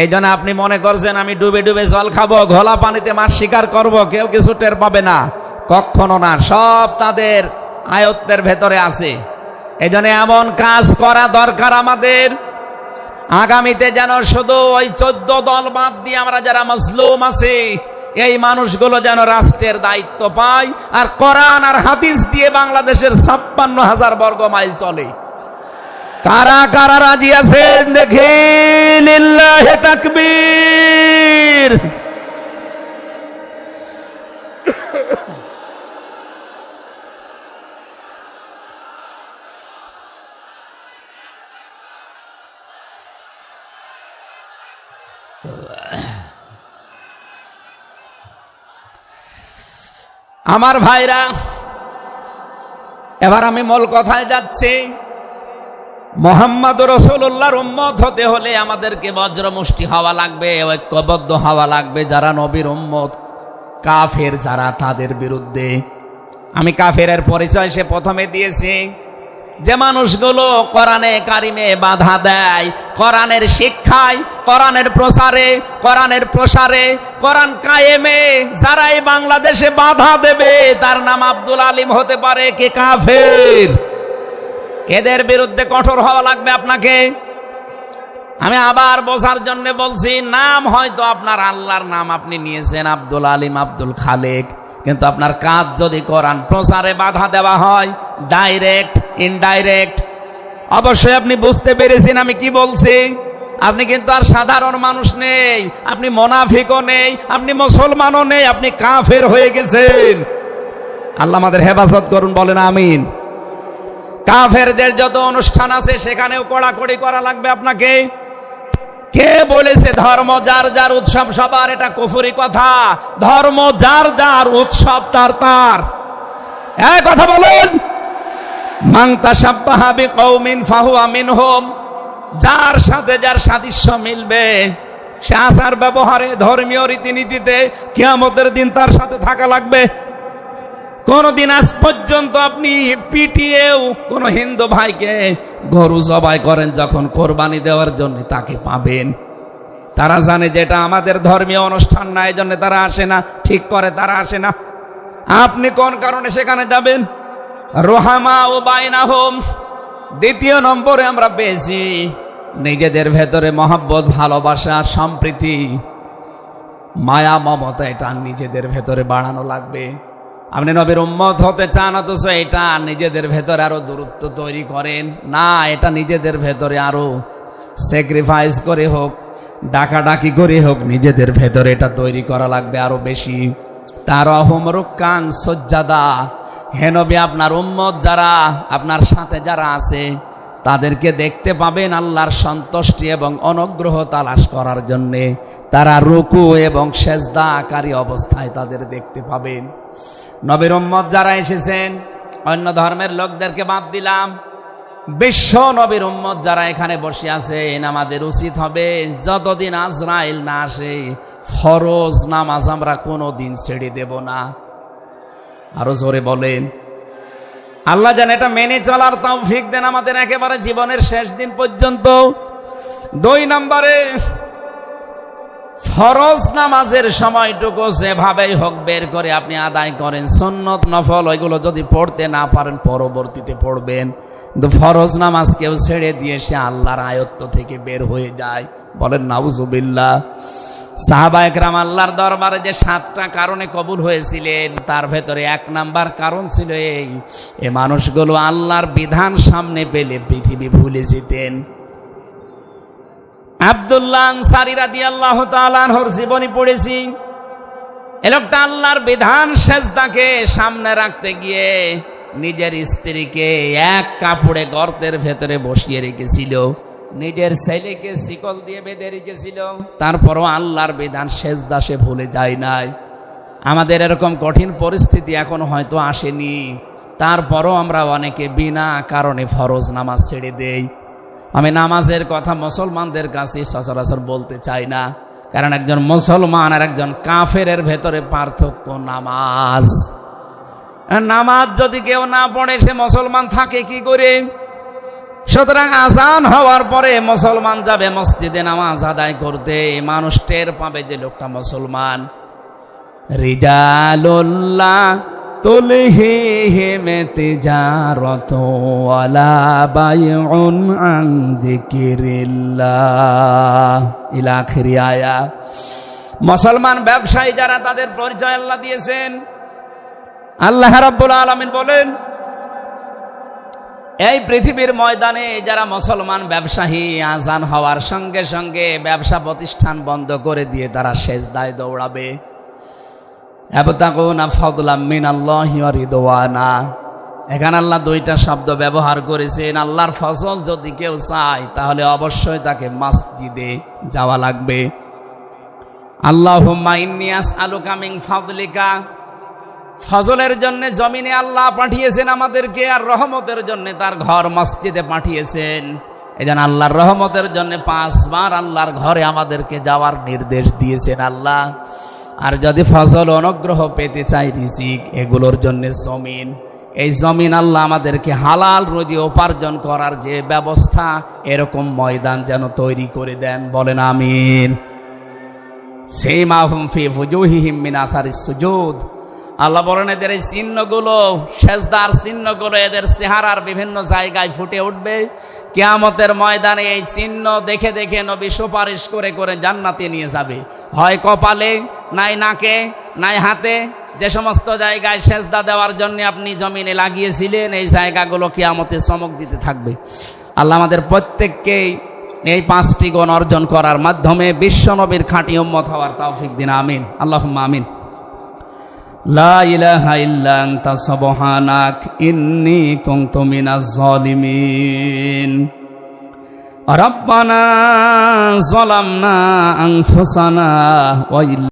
এই জন্য আপনি মনে করছেন আমি ডুবে ডুবে জল খাবো, ঘোলা পানিতে মাছ শিকার করব, কেউ কিছু টের পাবে না, কখনো না। সব তাদের আয়ত্তের ভেতরে আছে। এই জন্য এমন কাজ করা দরকার আমাদের, আগামীতে যেন শুধু ওই 14 দল বাদ দিয়ে আমরা যারা মাজলুম আছি, এই মানুষগুলো যেন রাষ্ট্রের দায়িত্ব পায়, আর কোরআন আর হাদিস দিয়ে বাংলাদেশের 56,000 বর্গ মাইল চলে। কারা কারা রাজি আছেন দেখি? লিল্লাহি তাকবীর। আমার ভাইরা, এবার আমি মূল কথায় যাচ্ছি। মুহাম্মদ রাসূলুল্লাহর উম্মত হতে হলে আমাদেরকে বজ্রমুষ্টি হওয়া লাগবে, ঐক্যবদ্ধ হওয়া লাগবে। যারা নবীর উম্মত, কাফের যারা, তাদের বিরুদ্ধে। আমি কাফেরের পরিচয় সে প্রথমে দিয়েছি। যে মানুষগুলো কোরআনে কারিমে বাধা দেয়, কোরআনের শিক্ষায়, কোরআনের প্রচারে, কোরআনের প্রসারে, কোরআন কায়েমে যারা এই বাংলাদেশে বাধা দেবে তার নাম আব্দুল আলিম হতে পারে কে কাফের। এদের বিরুদ্ধে কঠোর হওয়া লাগবে আপনাকে। আমি আবার বোঝার জন্য বলছি, নাম হয়তো আপনার আল্লাহর নাম আপনি নিয়েছেন আব্দুল আলিম, আব্দুল খালেক, কিন্তু আপনার কাজ যদি কোরআন প্রচারে বাধা দেওয়া হয়, ডাইরেক্ট ইনডাইরেক্ট, অবশ্যই আপনি বুঝতে পেরেছেন আমি কি বলছি। আপনি কিন্তু আর সাধারণ মানুষ নেই, আপনি মুনাফিকও নেই, আপনি মুসলমানও নেই, আপনি কাফের হয়ে গেছেন। আল্লাহ আমাদের হেফাজত করুন, বলেন আমিন। কাফেরদের যত অনুষ্ঠান আছে সেখানেও কড়াকড়ি করা লাগবে আপনাকে। কে বলেছে ধর্ম যার যার উৎসব সবার? এটা কুফরি কথা। ধর্ম যার যার উৎসব তার তার। এই কথা বলেন, মান তাশাব্বাহা বিকওমিন ফাহুয়া মিনহুম। যার সাথে যার সাদৃশ্য মিলবে সে আচার ব্যবহারে, ধর্মীয় রীতিনীতিতে কিয়ামতের দিন তার সাথে থাকা লাগবে। কোনদিন আজ পর্যন্ত আপনি পিটিয়েও কোন হিন্দু ভাইকে গরু জবাই করেন যখন কোরবানি দেওয়ার জন্য, তাকে পাবেন। তারা জানে যে এটা আমাদের ধর্মীয় অনুষ্ঠান না, এই জন্য তারা আসে না, ঠিক করে তারা আসে না। আপনি কোন কারণে সেখানে যাবেন? রোহামা ও বাইনাহুম। দ্বিতীয় নম্বরে আমরা পেয়েছি নিজেদের ভেতরে মহব্বত, ভালোবাসা, সম্প্রীতি, মায়া, মমতা, এটা নিজেদের ভেতরে বাড়ানো লাগবে। আপনি নবীর উম্মত হতে চান, অথচ এটা নিজেদের ভেতরে আরো দূরত্ব তৈরি করেন না। এটা নিজেদের ভেতরে আরো স্যাক্রিফাইস করে হোক, ডাকাডাকি করে হোক, নিজেদের ভেতরে এটা তৈরি করা লাগবে আরো বেশি। তারাহুম রুক্কান সুজ্জাদা। হে নবী, আপনার উম্মত যারা, আপনার সাথে যারা আছে, তাদেরকে দেখতে পাবেন আল্লাহর সন্তুষ্টি এবং অনুগ্রহ তালাশ করার জন্যে। তারা রুকু এবং সেজদাকারী অবস্থায় তাদের দেখতে পাবেন। নবীর উম্মত যারা এসেছেন, অন্য ধর্মের লোকদেরকে বাদ দিলাম, বিশ্ব নবীর উম্মত যারা এখানে বসে আছেন, আমাদের উচিত হবে যতদিন আজরাইল না আসে ফরজ নামাজ আমরা কোনোদিন ছেড়ে দেব না। আরো জোরে বলেন, আল্লাহ যেন এটা মেনে চলার তৌফিক দেন আমাদের একেবারে জীবনের শেষ দিন পর্যন্ত। 2 নম্বরে, ফরজ নামাজের সময়টুকু যেভাবেই হোক বের করে আপনি আদায় করেন। সুন্নত নফল ওইগুলো যদি পড়তে না পারেন পরবর্তীতে পড়বেন, কিন্তু ফরজ নামাজ কেউ ছেড়ে দিয়ে সে আল্লাহর আয়ত্ত থেকে বের হয়ে যায়। বলেন নাউজুবিল্লাহ। সাহাবা একরাম আল্লাহর দরবারে যে 7টা কারণে কবুল হয়েছিলেন, তার ভেতরে 1 নাম্বার কারণ ছিল এই মানুষগুলো আল্লাহর বিধান সামনে পেলে পৃথিবী ভুলে যেতেন। আব্দুল্লাহ আনসারী রাদিয়াল্লাহু তাআলা আনহুর জীবনী পড়েছি। এই লোকটা আল্লাহর বিধান সেজদাকে সামনে রাখতে গিয়ে নিজের স্ত্রীকে এক কাপড়ে গর্তের ভেতরে বসিয়ে রেখেছিল, নিজের ছেলেকে শিকল দিয়ে বেঁধে রেখেছিল, তারপরও আল্লাহর বিধান সেজদা সে ভুলে যায় নাই। আমাদের এরকম কঠিন পরিস্থিতি এখন হয়তো আসেনি, তারপরও আমরা অনেকে বিনা কারণে ফরজ নামাজ ছেড়ে দেই। আমি নামাজের কথা মুসলমানদের কাছে সচরাচর বলতে চাই না, কারণ একজন মুসলমান আর একজন কাফেরের ভেতরে পার্থক্য নামাজ। নামাজ যদি কেউ না পড়ে সে মুসলমান থাকে কি করে? সুতরাং আজান হওয়ার পরে মুসলমান যাবে মসজিদে নামাজ আদায় করতে, মানুষ টের পাবে যে লোকটা মুসলমান। রিজালুল্লাহ তুলহিহিম তিজারাতু ওয়ালা বাইউন আন যিকিরিল্লাহ ইলা আখিরি আয়া। মুসলমান ব্যবসায়ী যারা, তাদের পরিচয় আল্লাহ দিয়েছেন। আল্লাহ রাব্বুল আলামিন বলেন, এই পৃথিবীর ময়দানে যারা মুসলমান ব্যবসায়ী, আজান হওয়ার সঙ্গে সঙ্গে ব্যবসা প্রতিষ্ঠান বন্ধ করে দিয়ে তারা সেজদায় দৌড়াবে। ইয়াবতাগুনা ফাদলাম মিনাল্লাহি ওয়া রিদওয়ানা। এখানে আল্লাহ 2টা শব্দ ব্যবহার করেছেন। আল্লাহর ফজল যদি কেউ চায় তাহলে অবশ্যই তাকে মসজিদে যাওয়া লাগবে। আল্লাহুম্মা ইন্নী আসআলুকা মিন ফাদলিকা। ফজলের জন্য জমিনে আল্লাহ পাঠিয়েছেন আমাদেরকে, আর রহমতের জন্য তার ঘর মসজিদে পাঠিয়েছেন। এজন্য আল্লাহর রহমতের জন্য 5 বার আল্লাহর ঘরে আমাদেরকে যাওয়ার নির্দেশ দিয়েছেন আল্লাহ। আর যদি ফজল অনুগ্রহ পেতে চাই, রিজিক, এগুলোর জন্য জমিন, এই জমিন আল্লাহ আমাদেরকে হালাল রুজি উপার্জন করার যে ব্যবস্থা, এরকম ময়দান যেন তৈরি করে দেন। বলেন আমিন। সীমাহুম ফি ফুজুহিহিম মিন আসারিস সুজুদ। আল্লাহ বলেন এদের এই চিহ্নগুলো, সেজদার চিহ্নগুলো এদের চেহারার বিভিন্ন জায়গায় ফুটে উঠবে। কিয়ামতের ময়দানে এই চিহ্ন দেখে দেখে নবী সুপারিশ করে করে জান্নাতে নিয়ে যাবে, হয় কপালে, নাই নাকে, নাই হাতে। যে সমস্ত জায়গায় সেজদা দেওয়ার জন্য আপনি জমিনে লাগিয়েছিলেন, এই জায়গাগুলো কিয়ামতে চমক দিতে থাকবে। আল্লাহ আমাদের প্রত্যেককেই এই 5টি গুণ অর্জন করার মাধ্যমে বিশ্ব নবীর খাঁটি উম্মত হওয়ার তৌফিক দিন। আমিন, আল্লাহুম্মা আমিন। লা ইলাহা ইল্লা আনতা সুবহানাক ইন্নী কুনতু মিনাজ জালিমিন। রব্বানা যালামনা আনফুসানা ওয়া